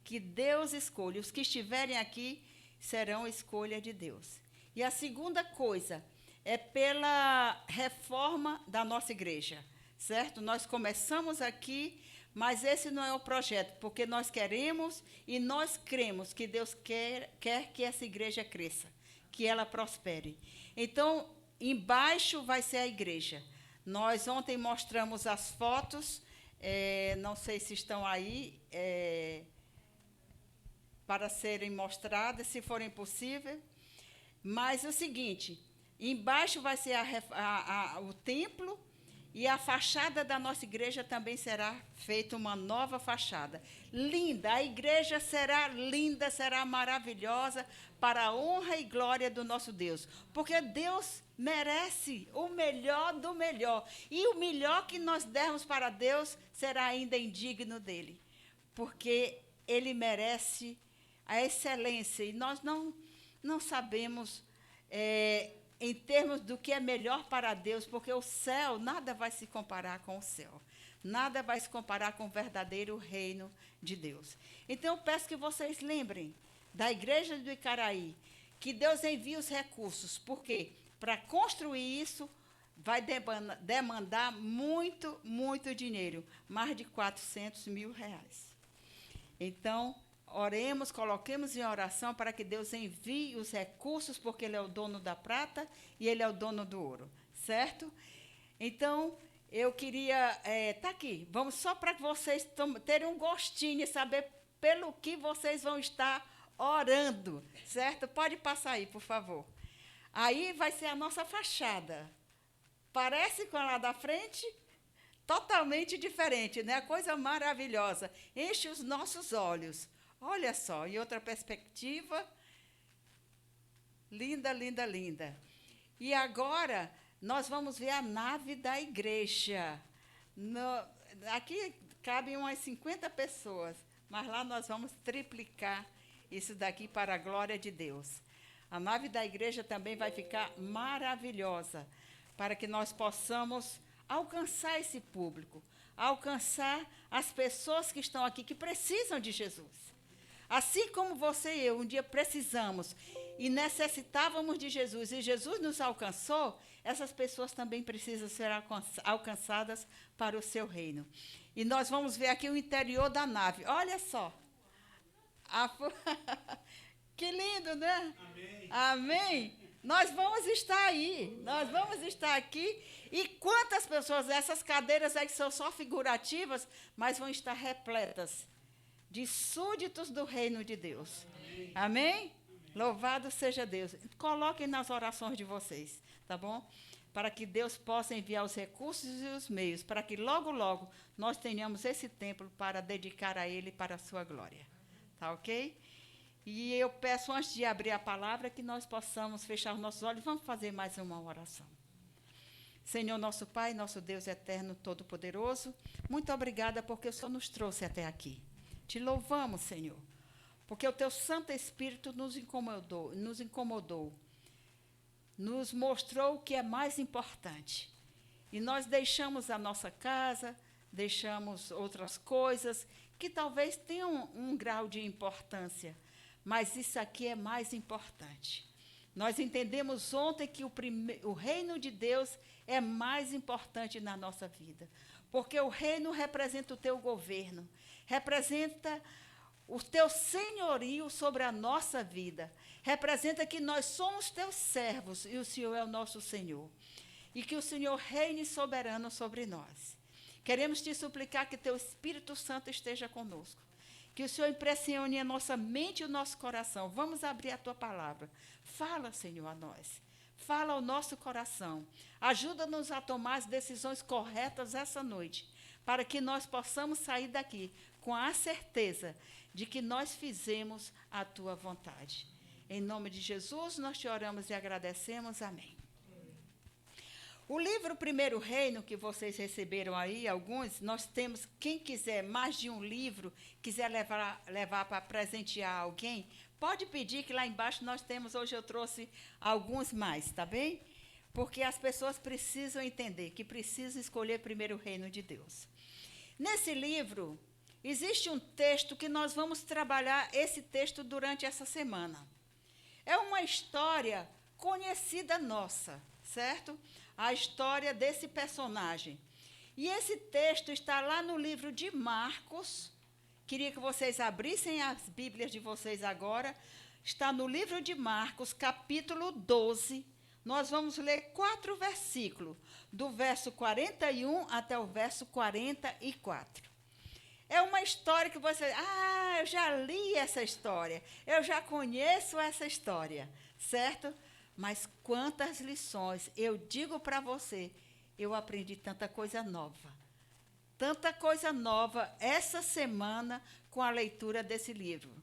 Que Deus escolha. Os que estiverem aqui serão escolha de Deus. E a segunda coisa é pela reforma da nossa igreja, certo? Nós começamos aqui, mas esse não é o projeto, porque nós queremos e nós cremos que Deus quer que essa igreja cresça, que ela prospere. Então, embaixo vai ser a igreja. Nós ontem mostramos as fotos, não sei se estão aí, para serem mostradas, se forem possível. Mas é o seguinte, embaixo vai ser o templo, e a fachada da nossa igreja também será feita uma nova fachada. Linda, a igreja será linda, será maravilhosa, para a honra e glória do nosso Deus. Porque Deus merece o melhor do melhor. E o melhor que nós dermos para Deus será ainda indigno dele. Porque ele merece a excelência. E nós não sabemos em termos do que é melhor para Deus, porque o céu, nada vai se comparar com o céu. Nada vai se comparar com o verdadeiro reino de Deus. Então, eu peço que vocês lembrem da Igreja do Icaraí, que Deus envie os recursos. Por quê? Para construir isso, vai demandar muito, muito dinheiro. Mais de 400 mil reais. Então, oremos, coloquemos em oração para que Deus envie os recursos, porque Ele é o dono da prata e Ele é o dono do ouro, certo? Então, eu queria... Está aqui, vamos só para que vocês terem um gostinho e saber pelo que vocês vão estar orando, certo? Pode passar aí, por favor. Aí vai ser a nossa fachada. Parece com a lá da frente, totalmente diferente, né? Coisa maravilhosa. Enche os nossos olhos. Olha só, em outra perspectiva, Linda, linda, linda. E agora nós vamos ver a nave da igreja. Aqui cabem umas 50 pessoas, mas lá nós vamos triplicar isso daqui para a glória de Deus. A nave da igreja também vai ficar maravilhosa, para que nós possamos alcançar esse público, alcançar as pessoas que estão aqui, que precisam de Jesus. Assim como você e eu um dia precisamos e necessitávamos de Jesus, e Jesus nos alcançou, essas pessoas também precisam ser alcançadas para o seu reino. E nós vamos ver aqui o interior da nave. Olha só. Que lindo, né? Amém. Amém. Nós vamos estar aí. Nós vamos estar aqui. E quantas pessoas, essas cadeiras aí que são só figurativas, mas vão estar repletas de súditos do reino de Deus. Amém? Amém? Louvado seja Deus. Coloquem nas orações de vocês, tá bom? Para que Deus possa enviar os recursos e os meios, para que logo, logo nós tenhamos esse templo para dedicar a Ele para a sua glória. Tá ok? E eu peço, antes de abrir a palavra, que nós possamos fechar os nossos olhos. Vamos fazer mais uma oração. Senhor, nosso Pai, nosso Deus eterno, todo-poderoso, muito obrigada porque o Senhor nos trouxe até aqui. Te louvamos, Senhor, porque o Teu Santo Espírito nos incomodou, nos mostrou o que é mais importante. E nós deixamos a nossa casa, deixamos outras coisas que talvez tenham um grau de importância, mas isso aqui é mais importante. Nós entendemos ontem que o reino de Deus é mais importante na nossa vida, porque o reino representa o Teu governo, representa o Teu senhorio sobre a nossa vida, representa que nós somos Teus servos e o Senhor é o nosso Senhor, e que o Senhor reine soberano sobre nós. Queremos Te suplicar que Teu Espírito Santo esteja conosco, que o Senhor impressione a nossa mente e o nosso coração. Vamos abrir a Tua palavra. Fala, Senhor, a nós. Fala ao nosso coração. Ajuda-nos a tomar as decisões corretas essa noite, para que nós possamos sair daqui com a certeza de que nós fizemos a Tua vontade. Em nome de Jesus, nós Te oramos e agradecemos. Amém. O livro Primeiro Reino, que vocês receberam aí, alguns, nós temos, quem quiser mais de um livro, quiser levar para presentear alguém, pode pedir, que lá embaixo nós temos, hoje eu trouxe alguns mais, tá bem? Porque as pessoas precisam entender que precisam escolher primeiro o reino de Deus. Nesse livro, existe um texto que nós vamos trabalhar esse texto durante essa semana. É uma história conhecida nossa, certo? A história desse personagem. E esse texto está lá no livro de Marcos. Queria que vocês abrissem as Bíblias de vocês agora. Está no livro de Marcos, capítulo 12. Nós vamos ler 4 versículos, do verso 41 até o verso 44. É uma história que você... eu já li essa história, eu já conheço essa história, certo? Mas quantas lições, eu digo para você, eu aprendi tanta coisa nova essa semana com a leitura desse livro.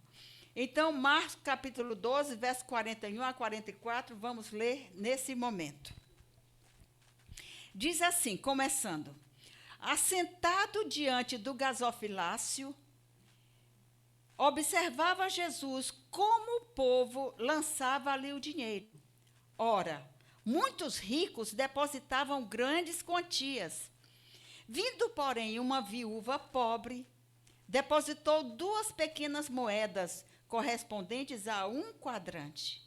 Então, Marcos capítulo 12, verso 41 a 44, vamos ler nesse momento. Diz assim, começando: assentado diante do gasofilácio, observava Jesus como o povo lançava ali o dinheiro. Ora, muitos ricos depositavam grandes quantias. Vindo, porém, uma viúva pobre, depositou 2 pequenas moedas, correspondentes a 1 quadrante.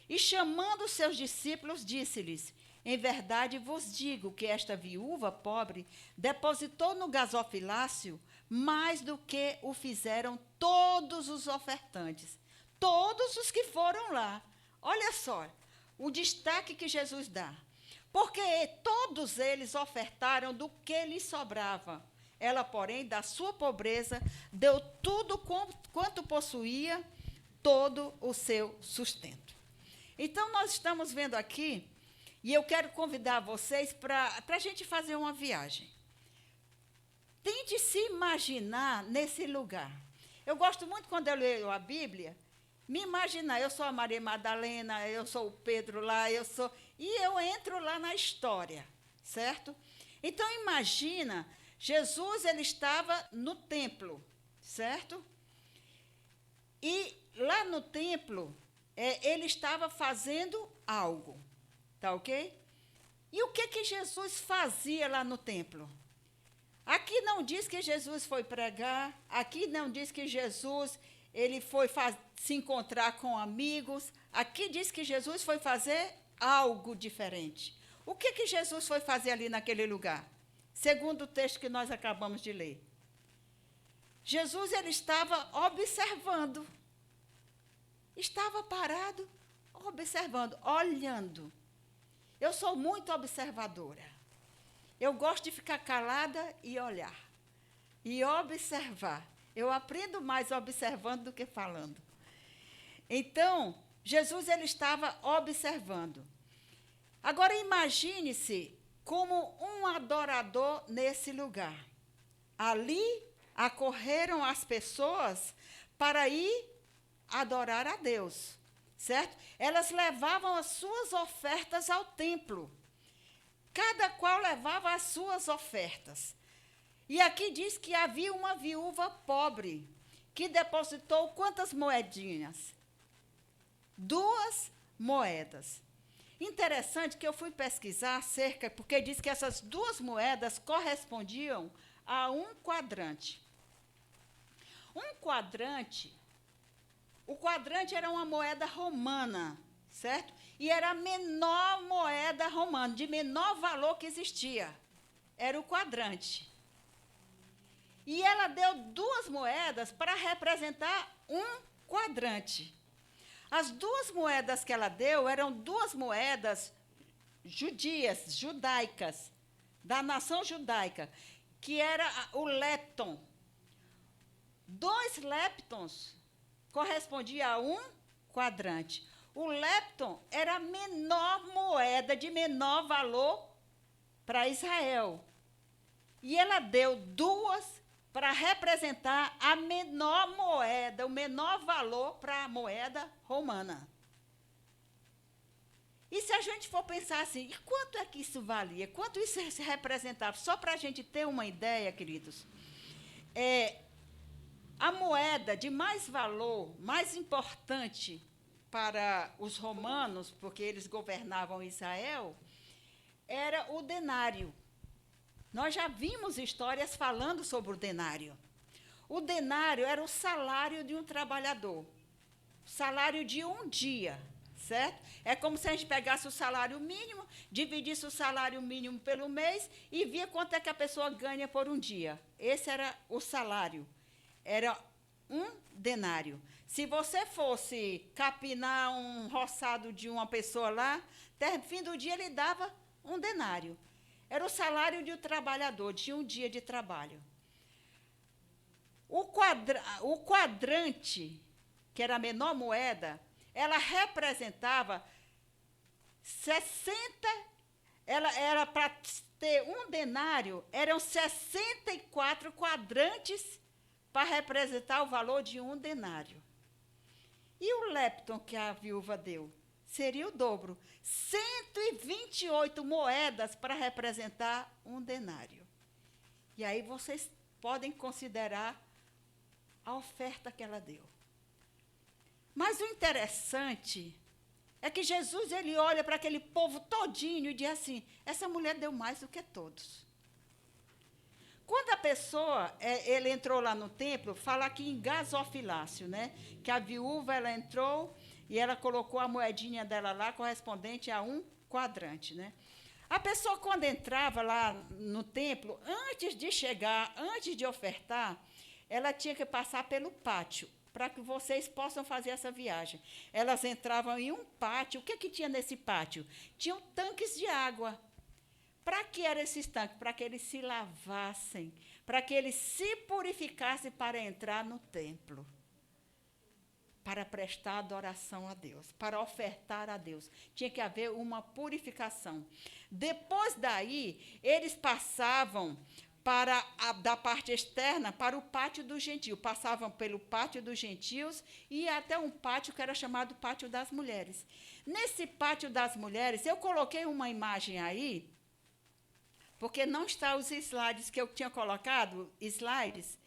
E, chamando seus discípulos, disse-lhes: em verdade vos digo que esta viúva pobre depositou no gasofilácio mais do que o fizeram todos os ofertantes, todos os que foram lá. Olha só o destaque que Jesus dá. Porque todos eles ofertaram do que lhes sobrava. Ela, porém, da sua pobreza, deu tudo quanto possuía, todo o seu sustento. Então, nós estamos vendo aqui, e eu quero convidar vocês para a gente fazer uma viagem. Tente se imaginar nesse lugar. Eu gosto muito, quando eu leio a Bíblia, me imaginar, eu sou a Maria Madalena, eu sou o Pedro lá, e eu entro lá na história, certo? Então, imagina, Jesus ele estava no templo, certo? E lá no templo, ele estava fazendo algo, tá ok? E o que Jesus fazia lá no templo? Aqui não diz que Jesus foi pregar, aqui não diz que Jesus ele foi se encontrar com amigos, aqui diz que Jesus foi fazer algo diferente. O que Jesus foi fazer ali naquele lugar? Segundo o texto que nós acabamos de ler. Jesus ele estava observando. Estava parado, observando, olhando. Eu sou muito observadora. Eu gosto de ficar calada e olhar. E observar. Eu aprendo mais observando do que falando. Então, Jesus ele estava observando. Agora, imagine-se como um adorador nesse lugar. Ali, acorreram as pessoas para ir adorar a Deus, certo? Elas levavam as suas ofertas ao templo. Cada qual levava as suas ofertas. E aqui diz que havia uma viúva pobre que depositou quantas moedinhas? 2 moedas. Interessante que eu fui pesquisar acerca, porque diz que essas 2 moedas correspondiam a um quadrante. Um quadrante, o quadrante era uma moeda romana, certo? E era a menor moeda romana, de menor valor que existia. Era o quadrante. E ela deu 2 moedas para representar um quadrante. As 2 moedas que ela deu eram 2 moedas judias, judaicas, da nação judaica, que era o lepton. 2 leptons correspondia a um quadrante. O lepton era a menor moeda, de menor valor para Israel. E ela deu 2 para representar a menor moeda, o menor valor para a moeda romana. E se a gente for pensar assim, e quanto é que isso valia? Quanto isso se representava? Só para a gente ter uma ideia, queridos, a moeda de mais valor, mais importante para os romanos, porque eles governavam Israel, era o denário. Nós já vimos histórias falando sobre o denário. O denário era o salário de um trabalhador, o salário de um dia, certo? É como se a gente pegasse o salário mínimo, dividisse o salário mínimo pelo mês e via quanto é que a pessoa ganha por um dia. Esse era o salário, era um denário. Se você fosse capinar um roçado de uma pessoa lá, até o fim do dia ele dava um denário. Era o salário de um trabalhador, de um dia de trabalho. O quadrante, que era a menor moeda, ela representava 60, ela era para ter um denário, eram 64 quadrantes para representar o valor de um denário. E o lepton que a viúva deu? Seria o dobro, 128 moedas para representar um denário. E aí vocês podem considerar a oferta que ela deu. Mas o interessante é que Jesus ele olha para aquele povo todinho e diz assim, essa mulher deu mais do que todos. Quando a pessoa, ele entrou lá no templo, fala aqui em gasofilácio, né? Que a viúva ela entrou e ela colocou a moedinha dela lá, correspondente a um quadrante, né? A pessoa, quando entrava lá no templo, antes de chegar, antes de ofertar, ela tinha que passar pelo pátio, para que vocês possam fazer essa viagem. Elas entravam em um pátio. O que tinha nesse pátio? Tinham tanques de água. Para que eram esses tanques? Para que eles se lavassem, para que eles se purificassem para entrar no templo. Para prestar adoração a Deus, para ofertar a Deus. Tinha que haver uma purificação. Depois daí, eles passavam da parte externa para o pátio dos gentios. Passavam pelo pátio dos gentios e até um pátio que era chamado Pátio das Mulheres. Nesse Pátio das Mulheres, eu coloquei uma imagem aí, porque não está os slides que eu tinha colocado, slides,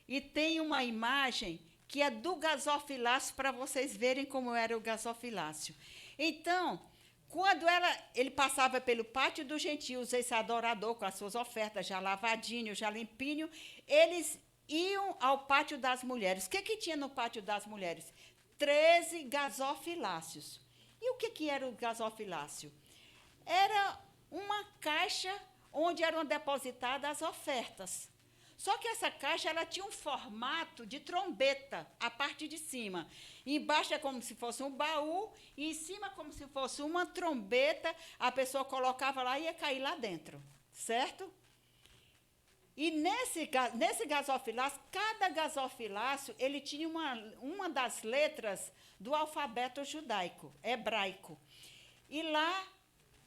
e tem uma imagem que é do gasofilácio, para vocês verem como era o gasofilácio. Então, quando ele passava pelo pátio dos gentios, esse adorador com as suas ofertas, já lavadinho, já limpinho, eles iam ao pátio das mulheres. O que tinha no pátio das mulheres? 13 gasofilácios. E o que era o gasofilácio? Era uma caixa onde eram depositadas as ofertas. Só que essa caixa ela tinha um formato de trombeta, a parte de cima. Embaixo é como se fosse um baú, e em cima como se fosse uma trombeta, a pessoa colocava lá e ia cair lá dentro, certo? E nesse gasofilácio, cada gasofilácio, ele tinha uma das letras do alfabeto judaico, hebraico. E lá,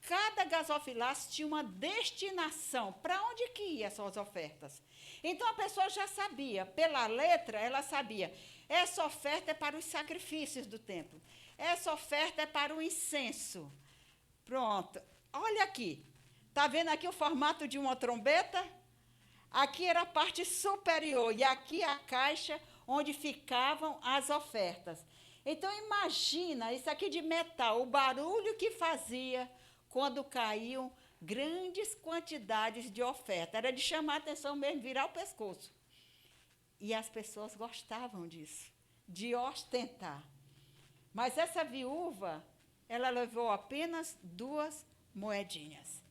cada gasofilácio tinha uma destinação, para onde que ia essas ofertas. Então, a pessoa já sabia, pela letra, ela sabia, essa oferta é para os sacrifícios do templo, essa oferta é para o incenso. Pronto. Olha aqui. Está vendo aqui o formato de uma trombeta? Aqui era a parte superior e aqui a caixa onde ficavam as ofertas. Então, imagina, isso aqui de metal, o barulho que fazia quando caíam grandes quantidades de oferta. Era de chamar a atenção mesmo, virar o pescoço. E as pessoas gostavam disso, de ostentar. Mas essa viúva, ela levou apenas 2 moedinhas.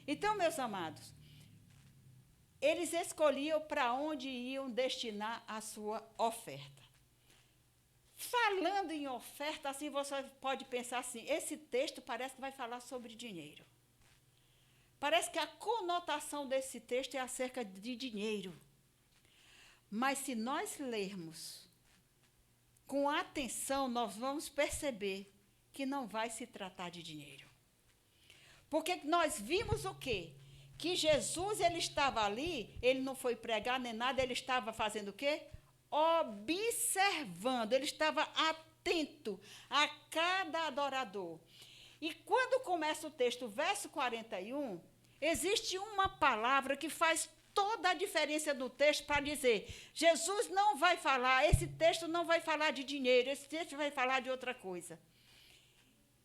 Então, meus amados, eles escolhiam para onde iam destinar a sua oferta. Falando em oferta, assim, você pode pensar assim, esse texto parece que vai falar sobre dinheiro. Parece que a conotação desse texto é acerca de dinheiro. Mas se nós lermos com atenção, nós vamos perceber que não vai se tratar de dinheiro. Porque nós vimos o quê? Que Jesus, ele estava ali, ele não foi pregar nem nada, ele estava fazendo o quê? Observando, ele estava atento a cada adorador. E quando começa o texto, verso 41, existe uma palavra que faz toda a diferença no texto para dizer, Jesus não vai falar, esse texto não vai falar de dinheiro, esse texto vai falar de outra coisa.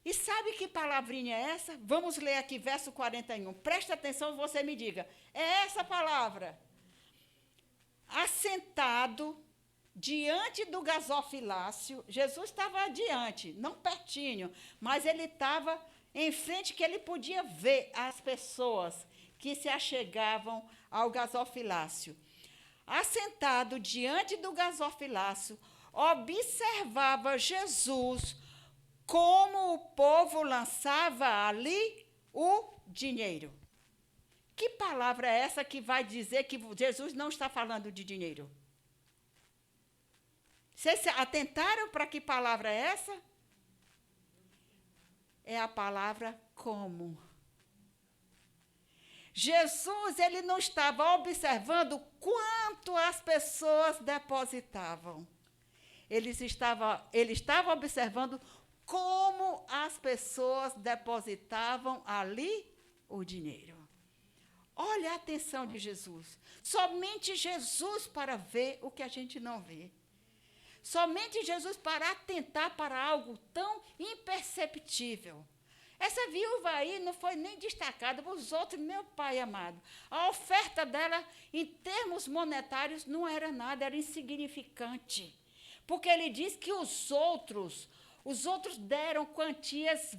E sabe que palavrinha é essa? Vamos ler aqui, verso 41. Presta atenção, você me diga. É essa palavra. Assentado diante do gasofilácio, Jesus estava adiante, não pertinho, mas ele estava em frente que ele podia ver as pessoas que se achegavam ao gasofilácio. Assentado diante do gasofilácio, observava Jesus como o povo lançava ali o dinheiro. Que palavra é essa que vai dizer que Jesus não está falando de dinheiro? Vocês atentaram para que palavra é essa? É a palavra como. Jesus, ele não estava observando quanto as pessoas depositavam. Ele estava observando como as pessoas depositavam ali o dinheiro. Olha a atenção de Jesus. Somente Jesus para ver o que a gente não vê. Somente Jesus para atentar para algo tão imperceptível. Essa viúva aí não foi nem destacada, os outros, meu pai amado. A oferta dela, em termos monetários, não era nada, era insignificante. Porque ele diz que os outros deram quantias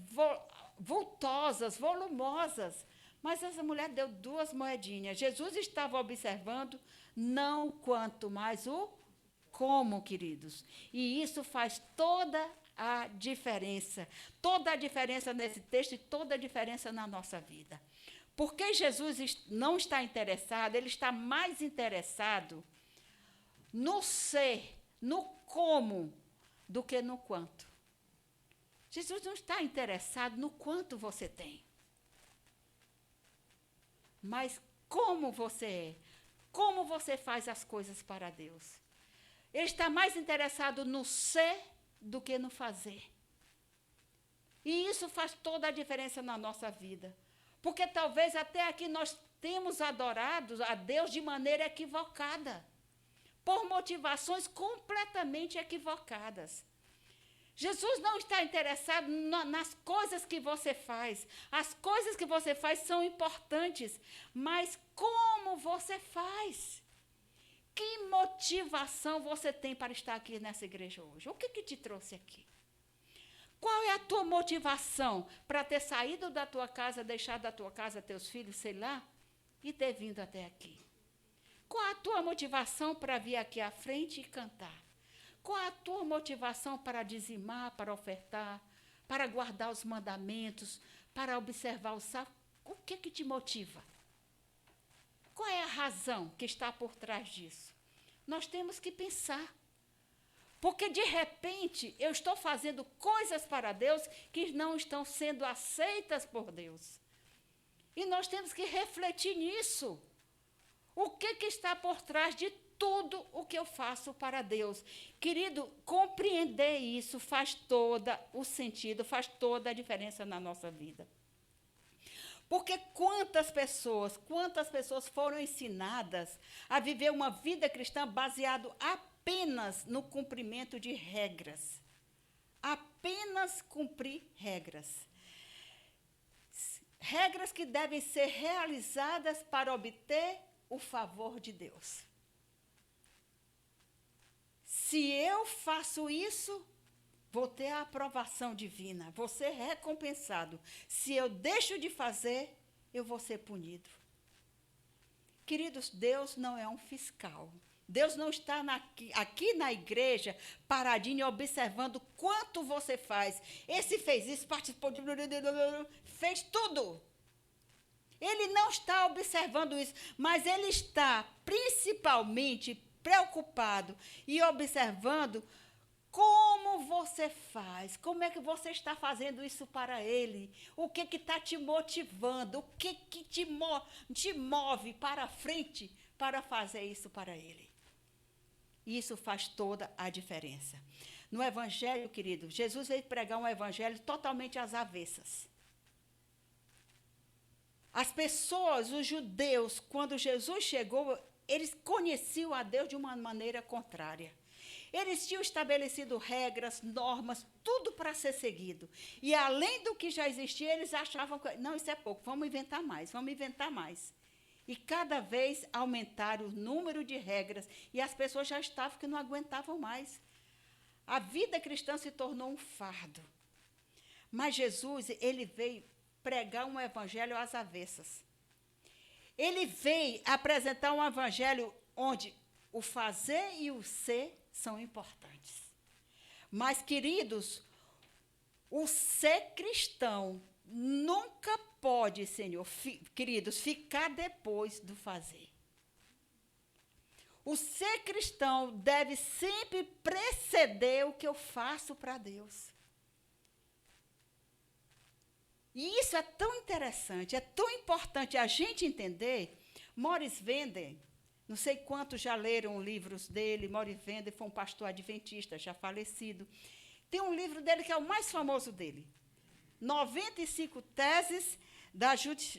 vultosas, volumosas. Mas essa mulher deu 2 moedinhas. Jesus estava observando não quanto, mas o como, queridos. E isso faz toda a diferença. Toda a diferença nesse texto e toda a diferença na nossa vida. Porque Jesus não está interessado, ele está mais interessado no ser, no como, do que no quanto. Jesus não está interessado no quanto você tem. Mas como você é, como você faz as coisas para Deus. Ele está mais interessado no ser do que no fazer. E isso faz toda a diferença na nossa vida. Porque talvez até aqui nós temos adorado a Deus de maneira equivocada, por motivações completamente equivocadas. Jesus não está interessado nas coisas que você faz. As coisas que você faz são importantes, mas como você faz? Que motivação você tem para estar aqui nessa igreja hoje? O que te trouxe aqui? Qual é a tua motivação para ter saído da tua casa, deixado da tua casa teus filhos, sei lá, e ter vindo até aqui? Qual a tua motivação para vir aqui à frente e cantar? Qual a tua motivação para dizimar, para ofertar, para guardar os mandamentos, para observar o sábado? O que te motiva? Qual é a razão que está por trás disso? Nós temos que pensar. Porque, de repente, eu estou fazendo coisas para Deus que não estão sendo aceitas por Deus. E nós temos que refletir nisso. O que está por trás de tudo o que eu faço para Deus? Querido, compreender isso faz todo o sentido, faz toda a diferença na nossa vida. Porque quantas pessoas foram ensinadas a viver uma vida cristã baseado apenas no cumprimento de regras. Apenas cumprir regras. Regras que devem ser realizadas para obter o favor de Deus. Se eu faço isso, vou ter a aprovação divina, vou ser recompensado. Se eu deixo de fazer, eu vou ser punido. Queridos, Deus não é um fiscal. Deus não está aqui na igreja, paradinho, observando quanto você faz. Esse fez isso, participou de... fez tudo. Ele não está observando isso, mas ele está principalmente preocupado e observando como você faz, como é que você está fazendo isso para ele, o que está te motivando, o que te move para frente para fazer isso para ele. Isso faz toda a diferença. No evangelho, querido, Jesus veio pregar um evangelho totalmente às avessas. As pessoas, os judeus, quando Jesus chegou, eles conheciam a Deus de uma maneira contrária. Eles tinham estabelecido regras, normas, tudo para ser seguido. E além do que já existia, eles achavam que, não, isso é pouco, vamos inventar mais, vamos inventar mais. E cada vez aumentaram o número de regras, e as pessoas já estavam que não aguentavam mais. A vida cristã se tornou um fardo. Mas Jesus, ele veio pregar um evangelho às avessas. Ele veio apresentar um evangelho onde o fazer e o ser são importantes. Mas, queridos, o ser cristão nunca pode, Senhor, queridos, ficar depois do fazer. O ser cristão deve sempre preceder o que eu faço para Deus. E isso é tão interessante, é tão importante a gente entender. Morris Vender, não sei quantos já leram livros dele. Morris Vender foi um pastor adventista, já falecido. Tem um livro dele que é o mais famoso dele. 95 teses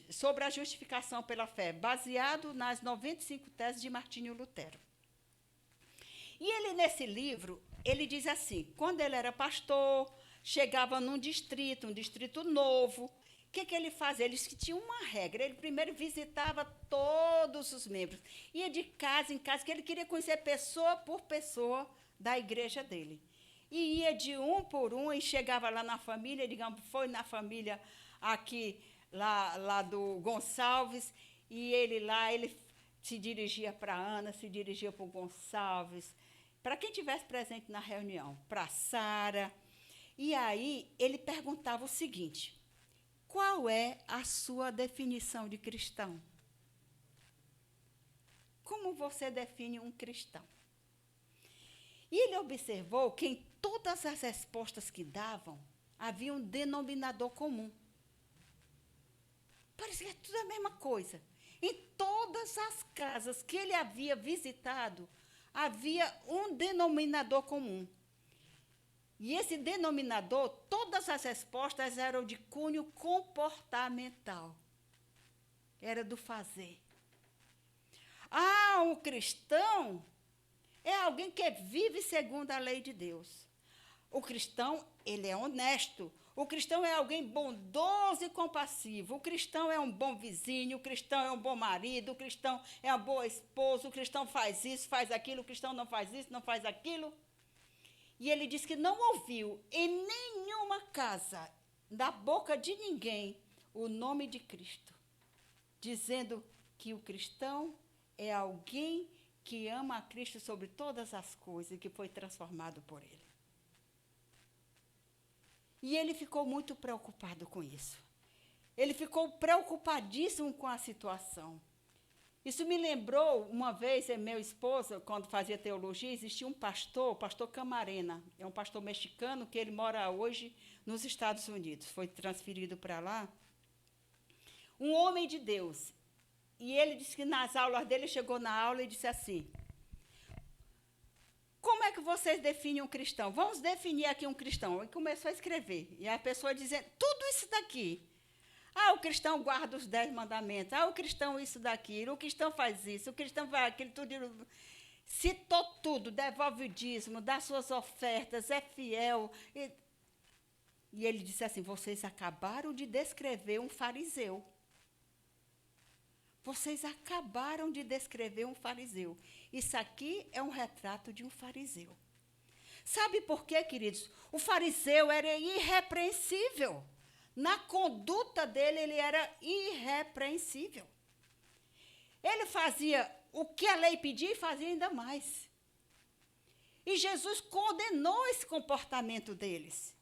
sobre a justificação pela fé, baseado nas 95 teses de Martinho Lutero. E ele, nesse livro, ele diz assim, quando ele era pastor, chegava num distrito, um distrito novo, o que ele fazia? Ele tinha uma regra, ele primeiro visitava todos os membros, ia de casa em casa, que ele queria conhecer pessoa por pessoa da igreja dele. E ia de um por um e chegava lá na família, digamos, foi na família aqui, lá do Gonçalves, e ele se dirigia para a Ana, se dirigia para o Gonçalves, para quem estivesse presente na reunião, para a Sara. E aí ele perguntava o seguinte, qual é a sua definição de cristão? Como você define um cristão? E ele observou que em todas as respostas que davam, havia um denominador comum. Parecia que é tudo a mesma coisa. Em todas as casas que ele havia visitado, havia um denominador comum. E esse denominador, todas as respostas eram de cunho comportamental. Era do fazer. Um cristão é alguém que vive segundo a lei de Deus. O cristão, ele é honesto. O cristão é alguém bondoso e compassivo. O cristão é um bom vizinho, o cristão é um bom marido, o cristão é uma boa esposa, o cristão faz isso, faz aquilo, o cristão não faz isso, não faz aquilo. E ele diz que não ouviu em nenhuma casa, da boca de ninguém, o nome de Cristo, dizendo que o cristão é alguém que ama a Cristo sobre todas as coisas e que foi transformado por ele. E ele ficou muito preocupado com isso. Ele ficou preocupadíssimo com a situação. Isso me lembrou, uma vez, meu esposo, quando fazia teologia, existia um pastor, o pastor Camarena. É um pastor mexicano que ele mora hoje nos Estados Unidos. Foi transferido para lá. Um homem de Deus. E ele disse que nas aulas dele, chegou na aula e disse assim: como é que vocês definem um cristão? Vamos definir aqui um cristão. E começou a escrever. E a pessoa dizendo, tudo isso daqui. O cristão guarda os 10 mandamentos. O cristão isso daquilo. O cristão faz isso. O cristão faz aquilo. Tudo. Citou tudo. Devolve o dízimo, dá suas ofertas, é fiel. E ele disse assim, vocês acabaram de descrever um fariseu. Vocês acabaram de descrever um fariseu. Isso aqui é um retrato de um fariseu. Sabe por quê, queridos? O fariseu era irrepreensível. Na conduta dele, ele era irrepreensível. Ele fazia o que a lei pedia e fazia ainda mais. E Jesus condenou esse comportamento deles.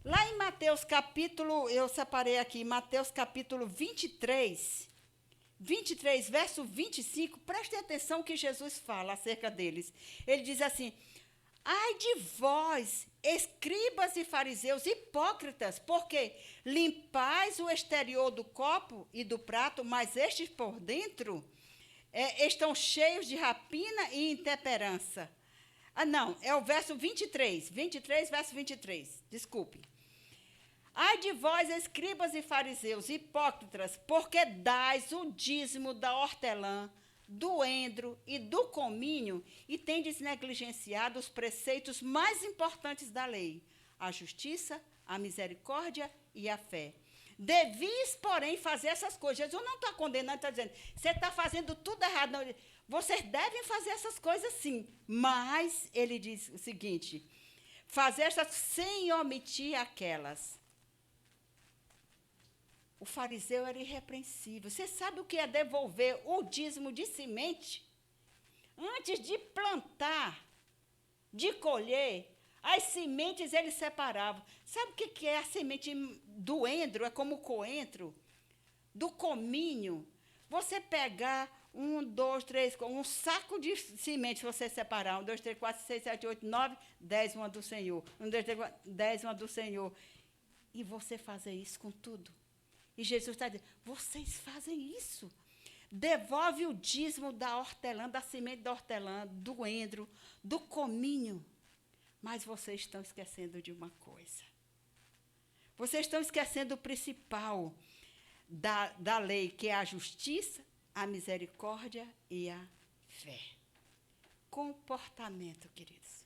Lá em Mateus capítulo, eu separei aqui, Mateus capítulo 23, verso 25, prestem atenção que Jesus fala acerca deles. Ele diz assim, ai de vós, escribas e fariseus hipócritas, porque limpais o exterior do copo e do prato, mas estes por dentro estão cheios de rapina e intemperança. Não, é o verso 23, verso 23, desculpe. Ai de vós, escribas e fariseus, hipócritas, porque dais o dízimo da hortelã, do endro e do cominho, e tendes negligenciado os preceitos mais importantes da lei, a justiça, a misericórdia e a fé. Devis, porém, fazer essas coisas. Jesus não está condenando, está dizendo, você está fazendo tudo errado. Não. Vocês devem fazer essas coisas sim, mas ele diz o seguinte, fazer essas sem omitir aquelas. O fariseu era irrepreensível. Você sabe o que é devolver o dízimo de semente? Antes de plantar, de colher, as sementes eles separavam. Sabe o que é a semente do endro? É como o coentro. Do cominho. Você pegar 1, 2, 3, um saco de semente, você separar. 1, 2, 3, 4, 6, 7, 8, 9, 10, uma do Senhor. 1, 2, 3, 4, 10, uma do Senhor. E você fazer isso com tudo. E Jesus está dizendo, vocês fazem isso. Devolve o dízimo da hortelã, da semente da hortelã, do endro, do cominho. Mas vocês estão esquecendo de uma coisa. Vocês estão esquecendo o principal da lei, que é a justiça, a misericórdia e a fé. Comportamento, queridos.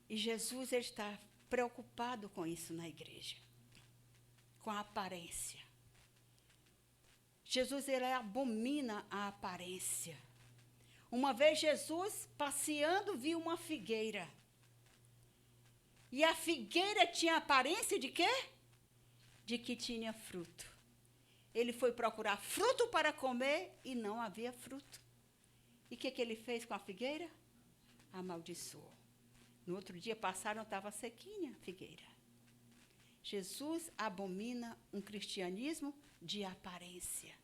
E Jesus ele está preocupado com isso na igreja. Com a aparência. Jesus, ele abomina a aparência. Uma vez Jesus, passeando, viu uma figueira. E a figueira tinha aparência de quê? De que tinha fruto. Ele foi procurar fruto para comer e não havia fruto. E o que ele fez com a figueira? Amaldiçoou. No outro dia passaram, estava sequinha a figueira. Jesus abomina um cristianismo de aparência,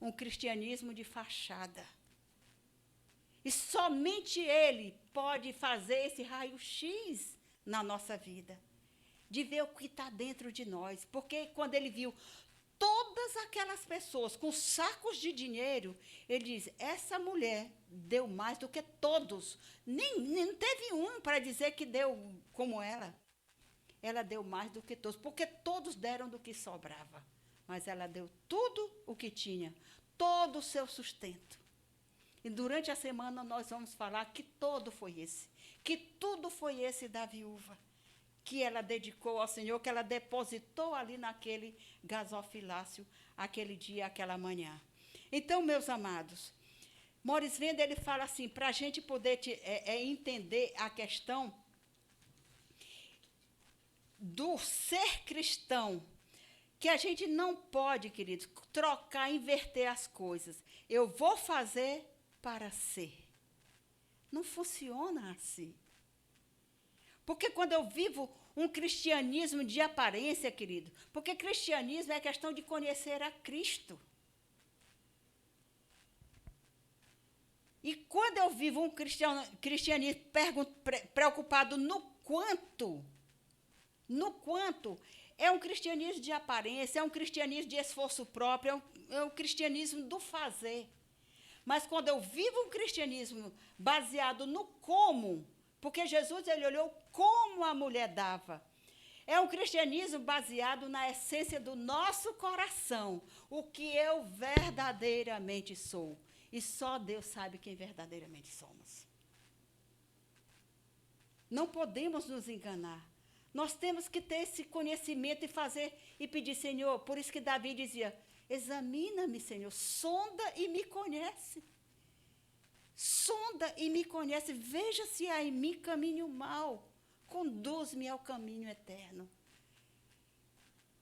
um cristianismo de fachada. E somente Ele pode fazer esse raio-x na nossa vida, de ver o que está dentro de nós. Porque quando Ele viu todas aquelas pessoas com sacos de dinheiro, ele diz, essa mulher deu mais do que todos. Nem teve um para dizer que deu como ela. Ela deu mais do que todos, porque todos deram do que sobrava. Mas ela deu tudo o que tinha, todo o seu sustento. E durante a semana nós vamos falar que todo foi esse, que tudo foi esse da viúva, que ela dedicou ao Senhor, que ela depositou ali naquele gasofilácio, aquele dia, aquela manhã. Então, meus amados, Morris Venda, ele fala assim, para a gente poder entender a questão do ser cristão, que a gente não pode, queridos, trocar, inverter as coisas. Eu vou fazer para ser. Não funciona assim. Porque quando eu vivo um cristianismo de aparência, querido, porque cristianismo é questão de conhecer a Cristo. E quando eu vivo um cristianismo preocupado no quanto, é um cristianismo de aparência, é um cristianismo de esforço próprio, é um cristianismo do fazer. Mas quando eu vivo um cristianismo baseado no como, porque Jesus ele olhou como a mulher dava. É um cristianismo baseado na essência do nosso coração, o que eu verdadeiramente sou. E só Deus sabe quem verdadeiramente somos. Não podemos nos enganar. Nós temos que ter esse conhecimento e fazer e pedir, Senhor, por isso que Davi dizia, examina-me, Senhor, sonda e me conhece. Sonda e me conhece, veja se há em mim caminho mau, conduz-me ao caminho eterno.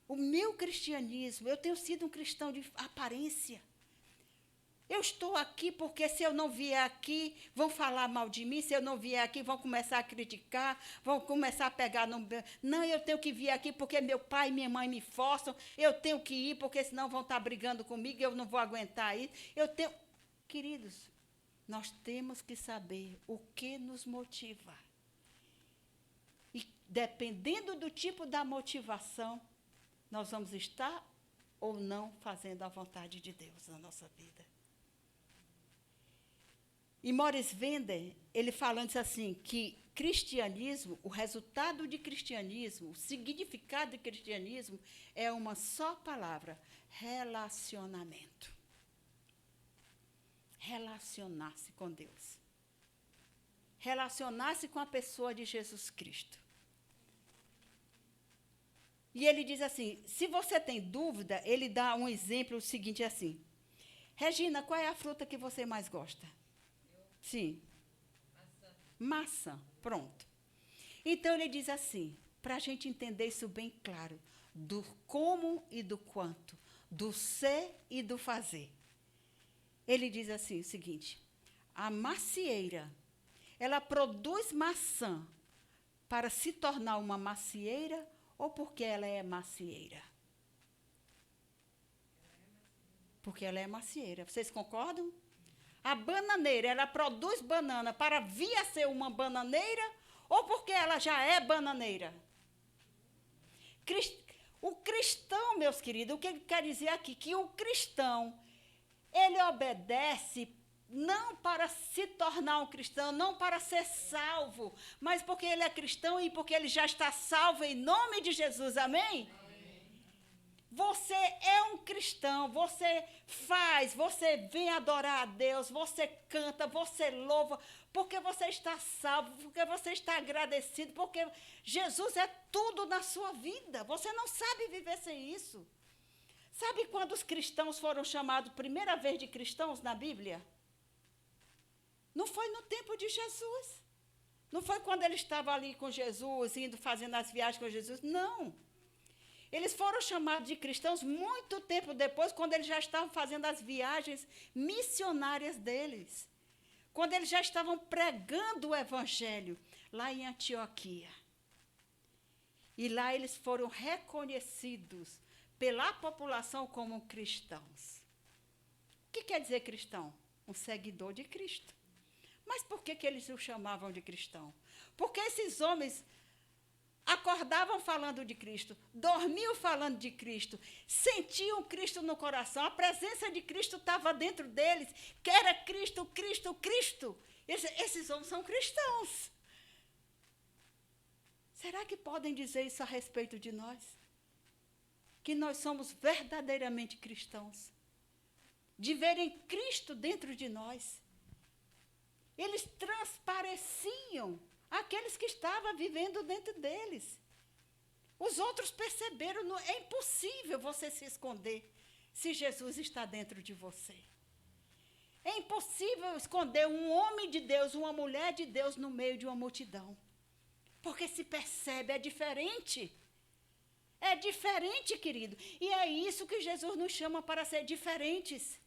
O meu cristianismo, eu tenho sido um cristão de aparência. Eu estou aqui porque se eu não vier aqui, vão falar mal de mim. Se eu não vier aqui, vão começar a criticar, vão começar a pegar no... Não, eu tenho que vir aqui porque meu pai e minha mãe me forçam. Eu tenho que ir porque senão vão estar brigando comigo, eu não vou aguentar isso. Queridos, nós temos que saber o que nos motiva. E dependendo do tipo da motivação, nós vamos estar ou não fazendo a vontade de Deus na nossa vida. E Morris Vender, ele falando assim, que cristianismo, o resultado de cristianismo, o significado de cristianismo é uma só palavra, relacionamento. Relacionar-se com Deus. Relacionar-se com a pessoa de Jesus Cristo. E ele diz assim, se você tem dúvida, ele dá um exemplo o seguinte assim, Regina, qual é a fruta que você mais gosta? Sim. Maçã. Pronto. Então, ele diz assim, para a gente entender isso bem claro, do como e do quanto, do ser e do fazer. Ele diz assim, o seguinte, a macieira, ela produz maçã para se tornar uma macieira ou porque ela é macieira? Porque ela é macieira. Vocês concordam? A bananeira, ela produz banana para vir a ser uma bananeira ou porque ela já é bananeira? O cristão, meus queridos, o que ele quer dizer aqui? Que o cristão, ele obedece não para se tornar um cristão, não para ser salvo, mas porque ele é cristão e porque ele já está salvo em nome de Jesus, amém? Você é um cristão, você faz, você vem adorar a Deus, você canta, você louva, porque você está salvo, porque você está agradecido, porque Jesus é tudo na sua vida. Você não sabe viver sem isso. Sabe quando os cristãos foram chamados primeira vez de cristãos na Bíblia? Não foi no tempo de Jesus. Não foi quando ele estava ali com Jesus, indo fazendo as viagens com Jesus. Não. Eles foram chamados de cristãos muito tempo depois, quando eles já estavam fazendo as viagens missionárias deles. Quando eles já estavam pregando o evangelho lá em Antioquia. E lá eles foram reconhecidos pela população como cristãos. O que quer dizer cristão? Um seguidor de Cristo. Mas por que eles o chamavam de cristão? Porque esses homens acordavam falando de Cristo, dormiam falando de Cristo, sentiam Cristo no coração, a presença de Cristo estava dentro deles, que era Cristo, Cristo, Cristo. Esses homens são cristãos. Será que podem dizer isso a respeito de nós? Que nós somos verdadeiramente cristãos? De verem Cristo dentro de nós. Eles transpareciam aqueles que estavam vivendo dentro deles. Os outros perceberam, é impossível você se esconder se Jesus está dentro de você. É impossível esconder um homem de Deus, uma mulher de Deus no meio de uma multidão. Porque se percebe, é diferente. É diferente, querido. E é isso que Jesus nos chama para ser diferentes.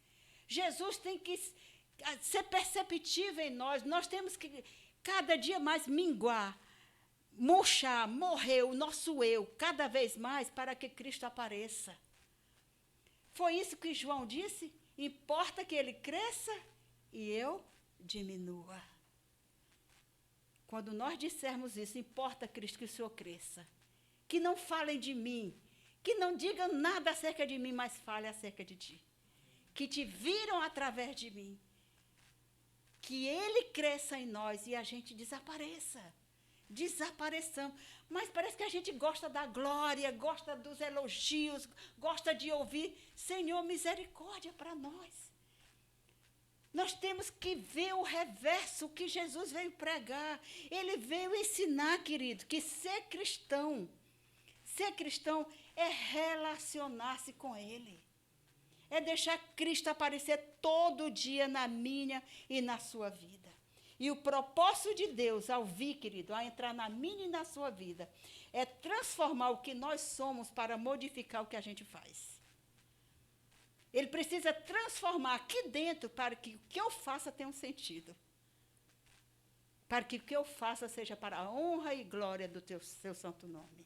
Jesus tem que ser perceptível em nós. Nós temos que cada dia mais minguar, murchar, morrer o nosso eu, cada vez mais, para que Cristo apareça. Foi isso que João disse? Importa que ele cresça e eu diminua. Quando nós dissermos isso, importa, Cristo, que o Senhor cresça. Que não falem de mim, que não digam nada acerca de mim, mas fale acerca de ti. Que te viram através de mim. Que ele cresça em nós e a gente desapareça. Desapareçamos. Mas parece que a gente gosta da glória, gosta dos elogios, gosta de ouvir, Senhor, misericórdia para nós. Nós temos que ver o reverso que Jesus veio pregar. Ele veio ensinar, querido, que ser cristão é relacionar-se com Ele. É deixar Cristo aparecer todo dia na minha e na sua vida. E o propósito de Deus, ao vir, querido, a entrar na minha e na sua vida, é transformar o que nós somos para modificar o que a gente faz. Ele precisa transformar aqui dentro para que o que eu faça tenha um sentido. Para que o que eu faça seja para a honra e glória do seu santo nome.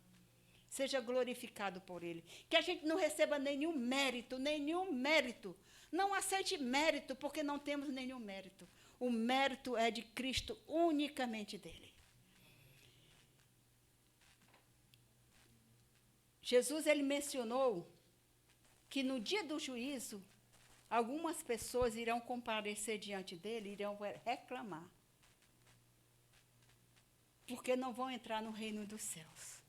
Seja glorificado por Ele. Que a gente não receba nenhum mérito, nenhum mérito. Não aceite mérito, porque não temos nenhum mérito. O mérito é de Cristo, unicamente dele. Jesus, ele mencionou que no dia do juízo, algumas pessoas irão comparecer diante dele, irão reclamar. Porque não vão entrar no reino dos céus.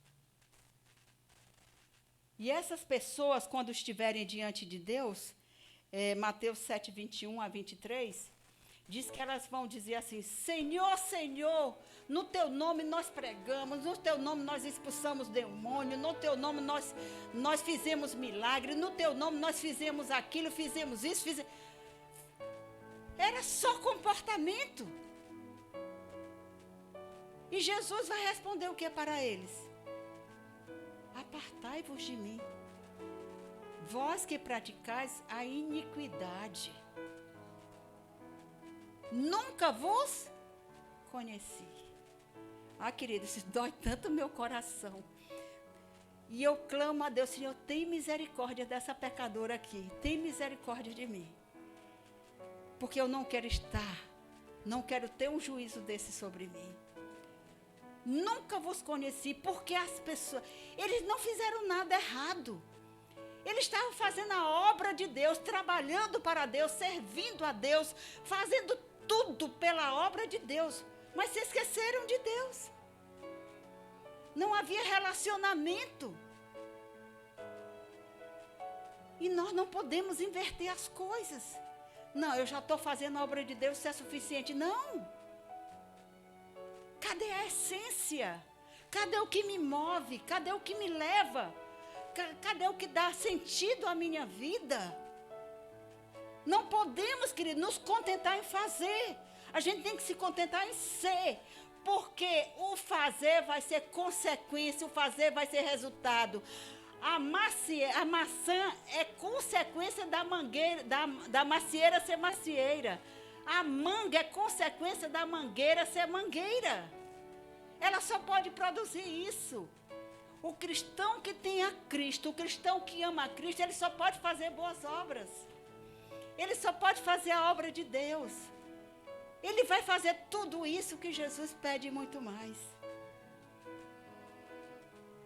E essas pessoas, quando estiverem diante de Deus, Mateus 7, 21 a 23, diz que elas vão dizer assim, Senhor, Senhor, no teu nome nós pregamos, no teu nome nós expulsamos demônio, no teu nome nós fizemos milagre, no teu nome nós fizemos aquilo, fizemos isso, fizemos... Era só comportamento. E Jesus vai responder o que para eles? Apartai-vos de mim, vós que praticais a iniquidade. Nunca vos conheci. Ah, querido, isso dói tanto meu coração. E eu clamo a Deus, Senhor, tem misericórdia dessa pecadora aqui. Tem misericórdia de mim. Porque eu não quero não quero ter um juízo desse sobre mim. Nunca vos conheci, porque as pessoas, eles não fizeram nada errado. Eles estavam fazendo a obra de Deus, trabalhando para Deus, servindo a Deus, fazendo tudo pela obra de Deus, mas se esqueceram de Deus. Não havia relacionamento. E nós não podemos inverter as coisas. Não, eu já estou fazendo a obra de Deus, isso é suficiente. Não. Cadê a essência? Cadê o que me move? Cadê o que me leva? Cadê o que dá sentido à minha vida? Não podemos, querido, nos contentar em fazer. A gente tem que se contentar em ser. Porque o fazer vai ser consequência, o fazer vai ser resultado. A maçã é consequência da macieira ser macieira. A manga é consequência da mangueira ser mangueira. Ela só pode produzir isso. O cristão que tem a Cristo, o cristão que ama a Cristo, ele só pode fazer boas obras. Ele só pode fazer a obra de Deus. Ele vai fazer tudo isso que Jesus pede e muito mais.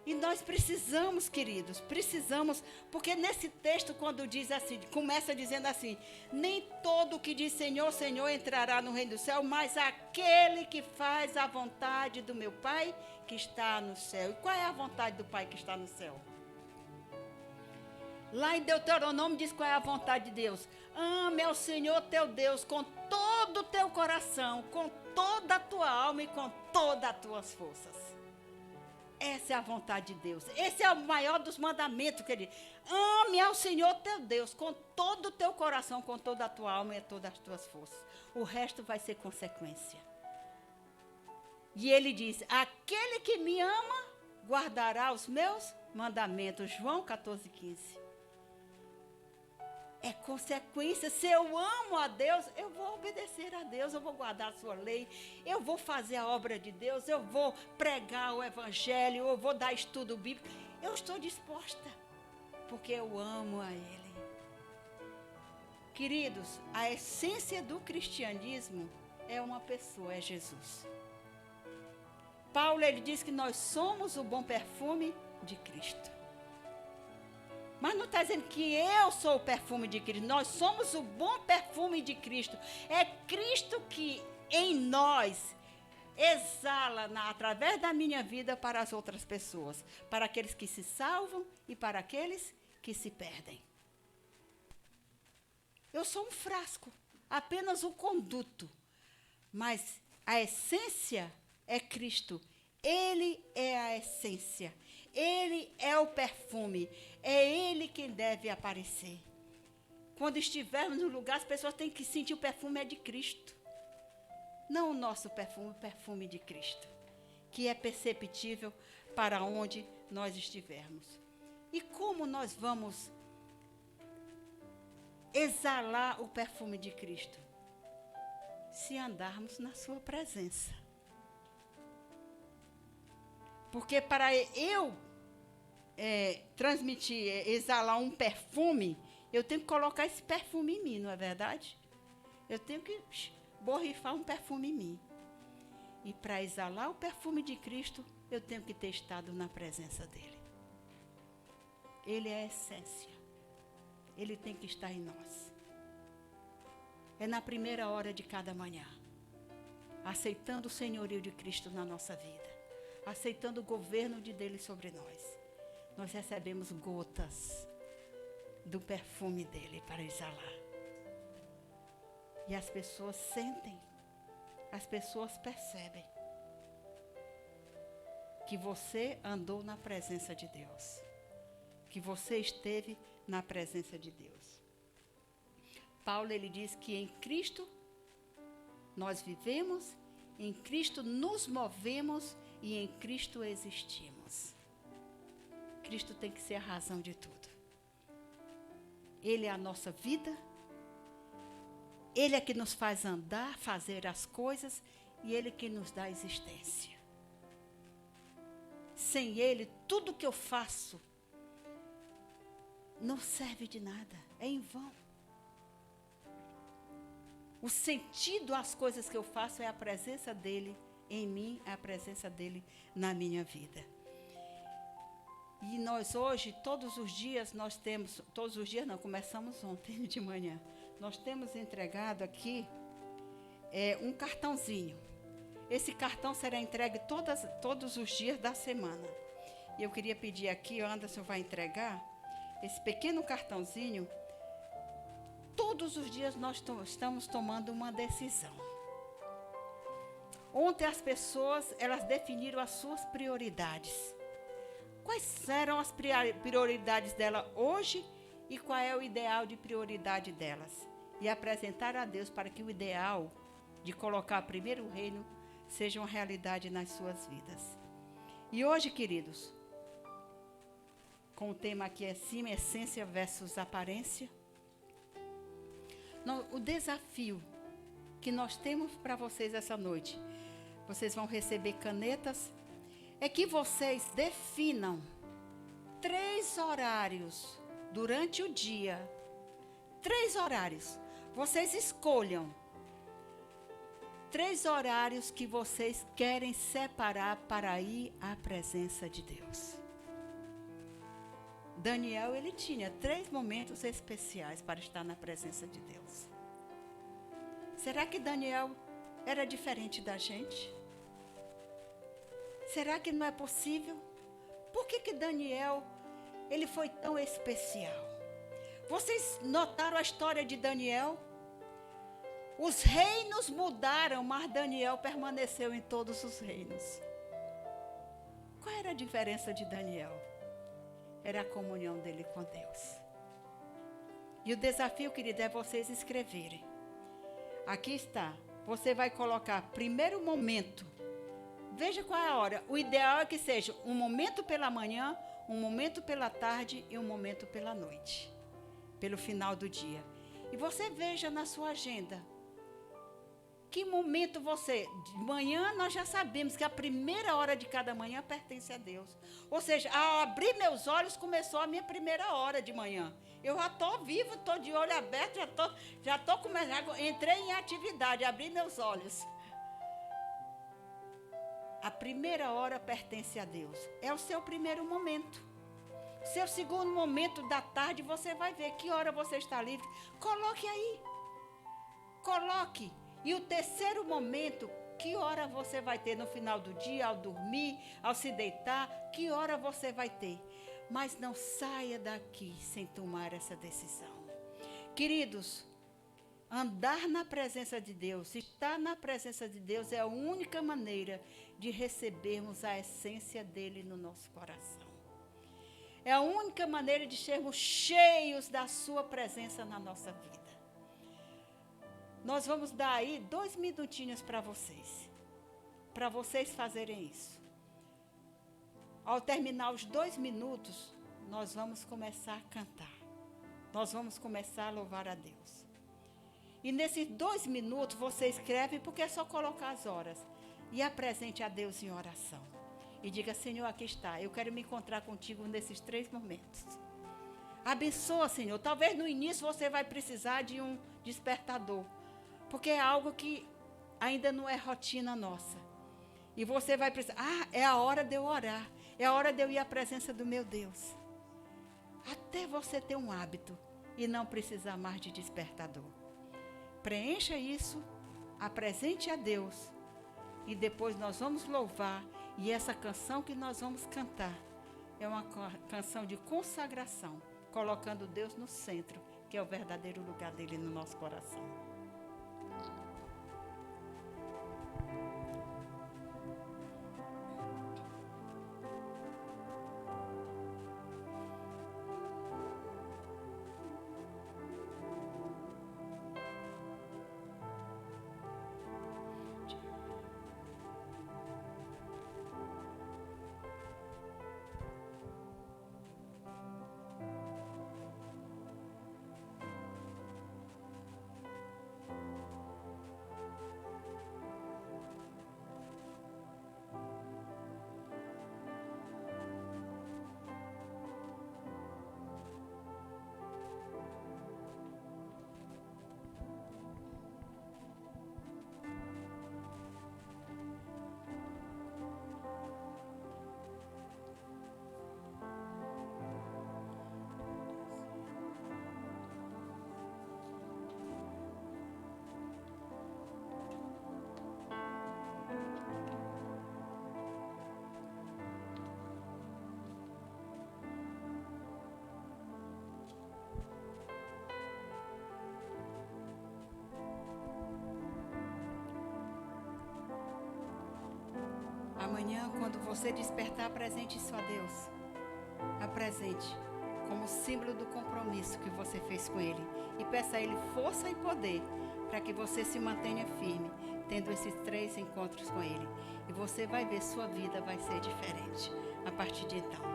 E nós precisamos, queridos, precisamos, porque nesse texto, quando diz assim, começa dizendo assim: nem todo que diz Senhor, Senhor entrará no reino do céu, mas aquele que faz a vontade do meu Pai que está no céu. E qual é a vontade do Pai que está no céu? Lá em Deuteronômio diz qual é a vontade de Deus. Ame ao Senhor teu Deus com todo o teu coração, com toda a tua alma e com todas as tuas forças. Essa é a vontade de Deus. Esse é o maior dos mandamentos, querido. Ame ao Senhor teu Deus com todo o teu coração, com toda a tua alma e todas as tuas forças. O resto vai ser consequência. E ele diz: aquele que me ama guardará os meus mandamentos. João 14,15. É consequência. Se eu amo a Deus, eu vou obedecer a Deus, eu vou guardar a sua lei, eu vou fazer a obra de Deus, eu vou pregar o evangelho, eu vou dar estudo bíblico. Eu estou disposta, porque eu amo a Ele. Queridos, a essência do cristianismo é uma pessoa, é Jesus. Paulo, ele diz que nós somos o bom perfume de Cristo. Mas não está dizendo que eu sou o perfume de Cristo. Nós somos o bom perfume de Cristo. É Cristo que em nós exala através da minha vida para as outras pessoas. Para aqueles que se salvam e para aqueles que se perdem. Eu sou um frasco, apenas um conduto. Mas a essência é Cristo. Ele é a essência. Ele é o perfume. É Ele quem deve aparecer. Quando estivermos no lugar, as pessoas têm que sentir o perfume é de Cristo. Não o nosso perfume, o perfume de Cristo. Que é perceptível para onde nós estivermos. E como nós vamos exalar o perfume de Cristo? Se andarmos na sua presença. Porque para eu transmitir, exalar um perfume, eu tenho que colocar esse perfume em mim, não é verdade? Eu tenho que borrifar um perfume em mim. E para exalar o perfume de Cristo, eu tenho que ter estado na presença dEle. Ele é a essência. Ele tem que estar em nós. É na primeira hora de cada manhã, aceitando o senhorio de Cristo na nossa vida, aceitando o governo dele sobre nós. Nós recebemos gotas do perfume dele para exalar. E as pessoas sentem, as pessoas percebem que você andou na presença de Deus, que você esteve na presença de Deus. Paulo, ele diz que em Cristo nós vivemos, em Cristo nos movemos e em Cristo existimos. Cristo tem que ser a razão de tudo. Ele é a nossa vida. Ele é que nos faz andar, fazer as coisas, e Ele que nos dá existência. Sem Ele, tudo que eu faço não serve de nada, é em vão. O sentido às coisas que eu faço é a presença dEle em mim, é a presença dEle na minha vida. E nós hoje, todos os dias, começamos ontem de manhã. Nós temos entregado aqui um cartãozinho. Esse cartão será entregue todos os dias da semana. E eu queria pedir aqui, o Anderson vai entregar, esse pequeno cartãozinho. Todos os dias nós estamos tomando uma decisão. Ontem as pessoas, elas definiram as suas prioridades. Quais serão as prioridades dela hoje e qual é o ideal de prioridade delas? E apresentar a Deus para que o ideal de colocar primeiro o reino seja uma realidade nas suas vidas. E hoje, queridos, com o tema aqui acima, essência versus aparência, o desafio que nós temos para vocês essa noite, vocês vão receber canetas, é que vocês definam 3 horários durante o dia. 3 horários. Vocês escolham 3 horários que vocês querem separar para ir à presença de Deus. Daniel, ele tinha 3 momentos especiais para estar na presença de Deus. Será que Daniel era diferente da gente? Será que não é possível? Por que Daniel, ele foi tão especial? Vocês notaram a história de Daniel? Os reinos mudaram, mas Daniel permaneceu em todos os reinos. Qual era a diferença de Daniel? Era a comunhão dele com Deus. E o desafio, querido, é vocês escreverem. Aqui está. Você vai colocar primeiro momento. Veja qual é a hora. O ideal é que seja um momento pela manhã, um momento pela tarde e um momento pela noite. Pelo final do dia. E você veja na sua agenda. Que momento você... De manhã nós já sabemos que a primeira hora de cada manhã pertence a Deus. Ou seja, ao abrir meus olhos, começou a minha primeira hora de manhã. Eu já estou vivo, estou de olho aberto, já estou começando, entrei em atividade, abri meus olhos. A primeira hora pertence a Deus. É o seu primeiro momento. Seu segundo momento da tarde, você vai ver que hora você está livre. Coloque aí. Coloque. E o terceiro momento, que hora você vai ter no final do dia, ao dormir, ao se deitar, que hora você vai ter. Mas não saia daqui sem tomar essa decisão. Queridos, andar na presença de Deus, estar na presença de Deus é a única maneira de recebermos a essência dele no nosso coração. É a única maneira de sermos cheios da sua presença na nossa vida. Nós vamos dar aí 2 minutinhos para vocês fazerem isso. Ao terminar os 2 minutos, nós vamos começar a cantar. Nós vamos começar a louvar a Deus. E nesses 2 minutos, você escreve, porque é só colocar as horas. E apresente a Deus em oração. E diga, Senhor, aqui está. Eu quero me encontrar contigo nesses 3 momentos. Abençoa, Senhor. Talvez no início você vai precisar de um despertador. Porque é algo que ainda não é rotina nossa. E você vai precisar, é a hora de eu orar. É a hora de eu ir à presença do meu Deus. Até você ter um hábito e não precisar mais de despertador. Preencha isso, apresente a Deus. E depois nós vamos louvar. E essa canção que nós vamos cantar é uma canção de consagração. Colocando Deus no centro, que é o verdadeiro lugar dele no nosso coração. Amanhã, quando você despertar, apresente isso a Deus. Apresente como símbolo do compromisso que você fez com Ele. E peça a Ele força e poder para que você se mantenha firme, tendo esses 3 encontros com Ele. E você vai ver, sua vida vai ser diferente a partir de então.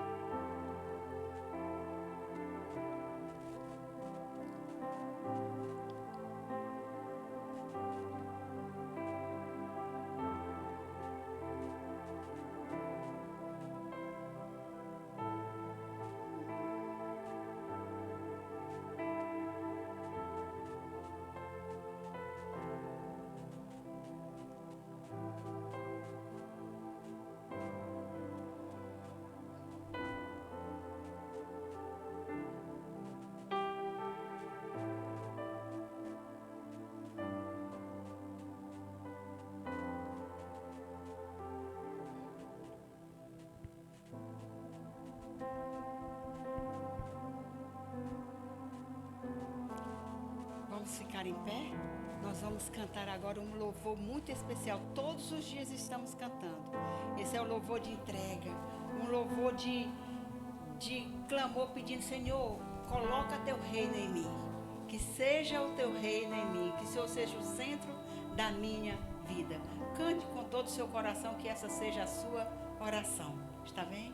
ficar em pé? Nós vamos cantar agora um louvor muito especial. Todos os dias estamos cantando. Esse é o louvor de entrega, um louvor de clamor, pedindo: Senhor, coloca teu reino em mim. Que seja o teu reino em mim, que o Senhor seja o centro da minha vida. Cante com todo o seu coração, que essa seja a sua oração. Está bem?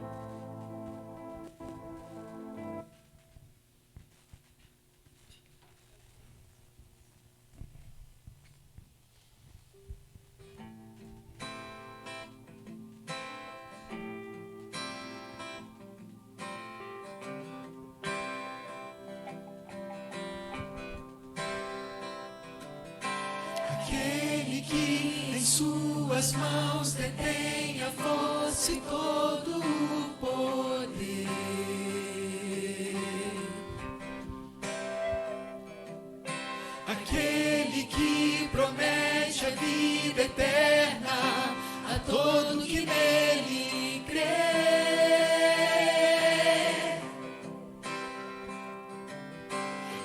Aquele que em suas mãos detém a força e todo o poder. Aquele que promete a vida eterna a todo que nele crê.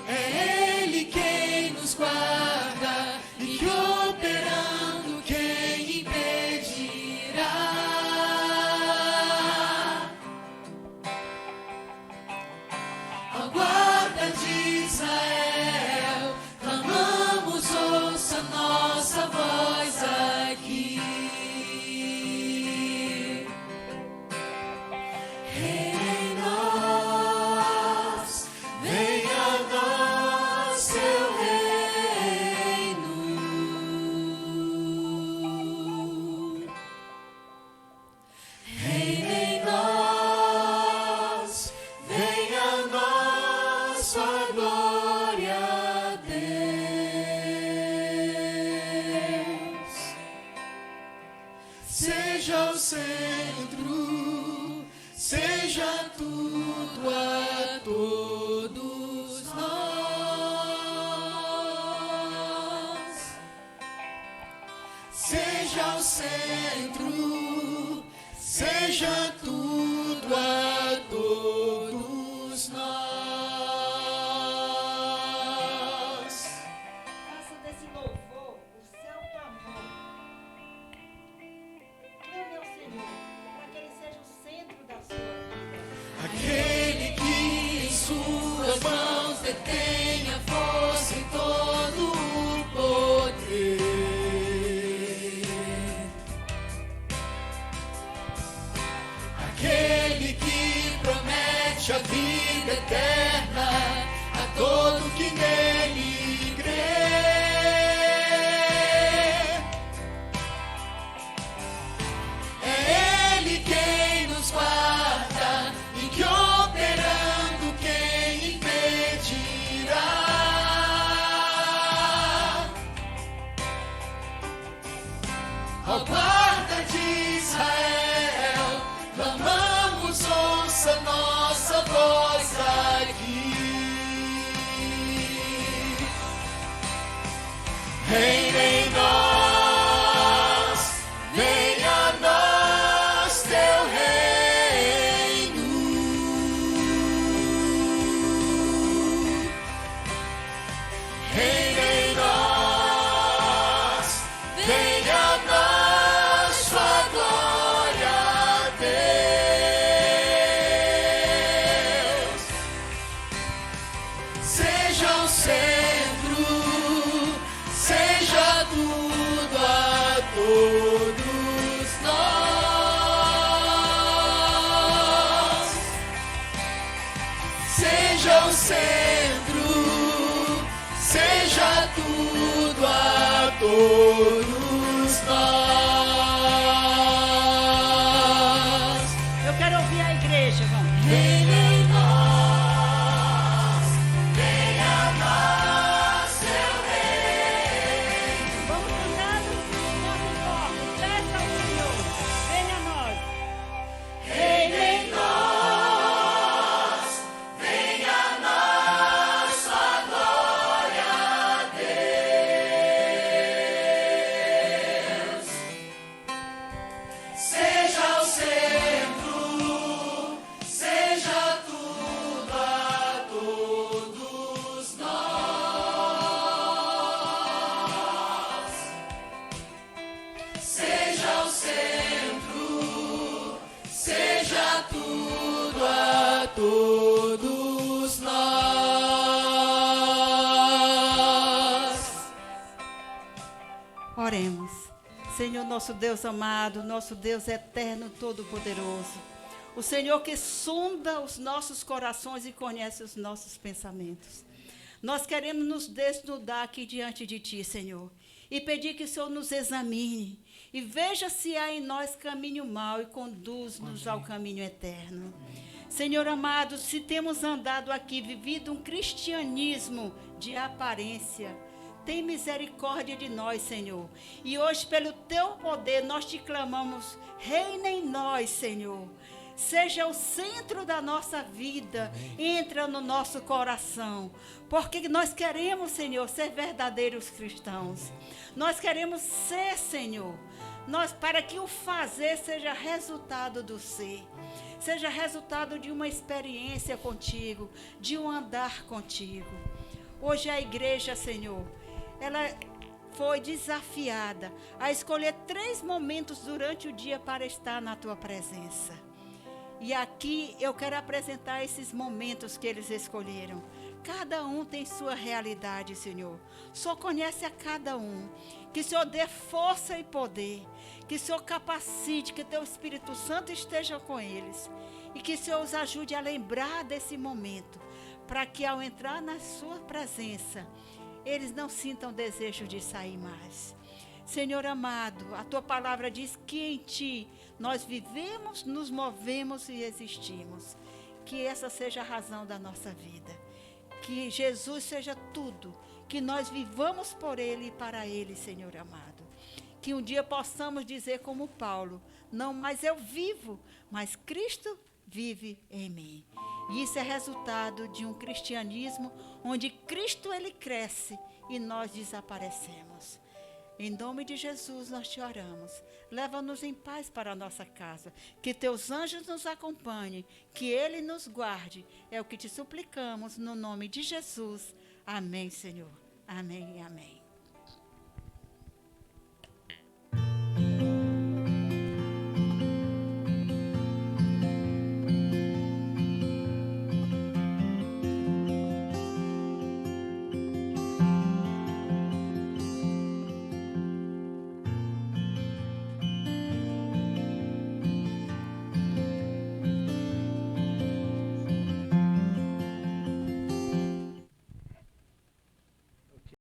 É Ele quem nos guarda e que operando quem impedirá. A guarda de Israel, clamamos, ouça nossa voz aqui. Em nós, venha a nós teu reino. Em nós, venha a nós sua glória a Deus. Seja o centro, seja tudo a todos nós. Seja o centro, seja tudo a todos nós. Faça desse louvor o seu clamor. Clame ao Senhor, para que Ele seja o centro da sua vida. Aquele que em suas mãos detém a força e todo o poder. Aquele que promete a vida eterna a todo que nele crê. É Ele quem nos guarda e que operando quem impedirá. Ó guarda de Israel, clamamos, ouça nossa voz aqui. Reina em nós, venha a nós teu reino. Reina em nós, venha a nós sua glória a Deus. Seja o centro, seja tudo a todos nós. Seja o centro, seja tudo a todos nós. Eu quero ouvir a igreja, vamos. Venha em nós, venha a nós teu reino. Vamos cantando, nosso corpo, peça ao Senhor. Venha a nós. Reina em nós, venha a nós sua glória a Deus. todos nós. Oremos. Senhor, nosso Deus amado, nosso Deus eterno, todo-poderoso. O Senhor que sonda os nossos corações e conhece os nossos pensamentos. Nós queremos nos desnudar aqui diante de Ti, Senhor, e pedir que o Senhor nos examine e veja se há em nós caminho mau e conduz-nos ao caminho eterno. Senhor amado, se temos andado aqui, vivido um cristianismo de aparência, tem misericórdia de nós, Senhor. E hoje, pelo Teu poder, nós Te clamamos, reina em nós, Senhor. Seja o centro da nossa vida, entra no nosso coração, porque nós queremos, Senhor, ser verdadeiros cristãos. Nós queremos ser, Senhor, para que o fazer seja resultado do ser, seja resultado de uma experiência contigo, de um andar contigo. Hoje a igreja, Senhor, ela foi desafiada a escolher 3 momentos durante o dia para estar na Tua presença. E aqui eu quero apresentar esses momentos que eles escolheram. Cada um tem sua realidade, Senhor. Só conhece a cada um. Que o Senhor dê força e poder. Que o Senhor capacite, que Teu Espírito Santo esteja com eles. E que o Senhor os ajude a lembrar desse momento. Para que ao entrar na Sua presença, eles não sintam desejo de sair mais. Senhor amado, a Tua palavra diz que em Ti nós vivemos, nos movemos e existimos. Que essa seja a razão da nossa vida. Que Jesus seja tudo. Que nós vivamos por Ele e para Ele, Senhor amado. Que um dia possamos dizer como Paulo, não mais eu vivo, mas Cristo vive em mim. E isso é resultado de um cristianismo onde Cristo Ele cresce e nós desaparecemos. Em nome de Jesus nós Te oramos. Leva-nos em paz para a nossa casa. Que Teus anjos nos acompanhem. Que Ele nos guarde. É o que Te suplicamos no nome de Jesus. Amém, Senhor. Amém e amém.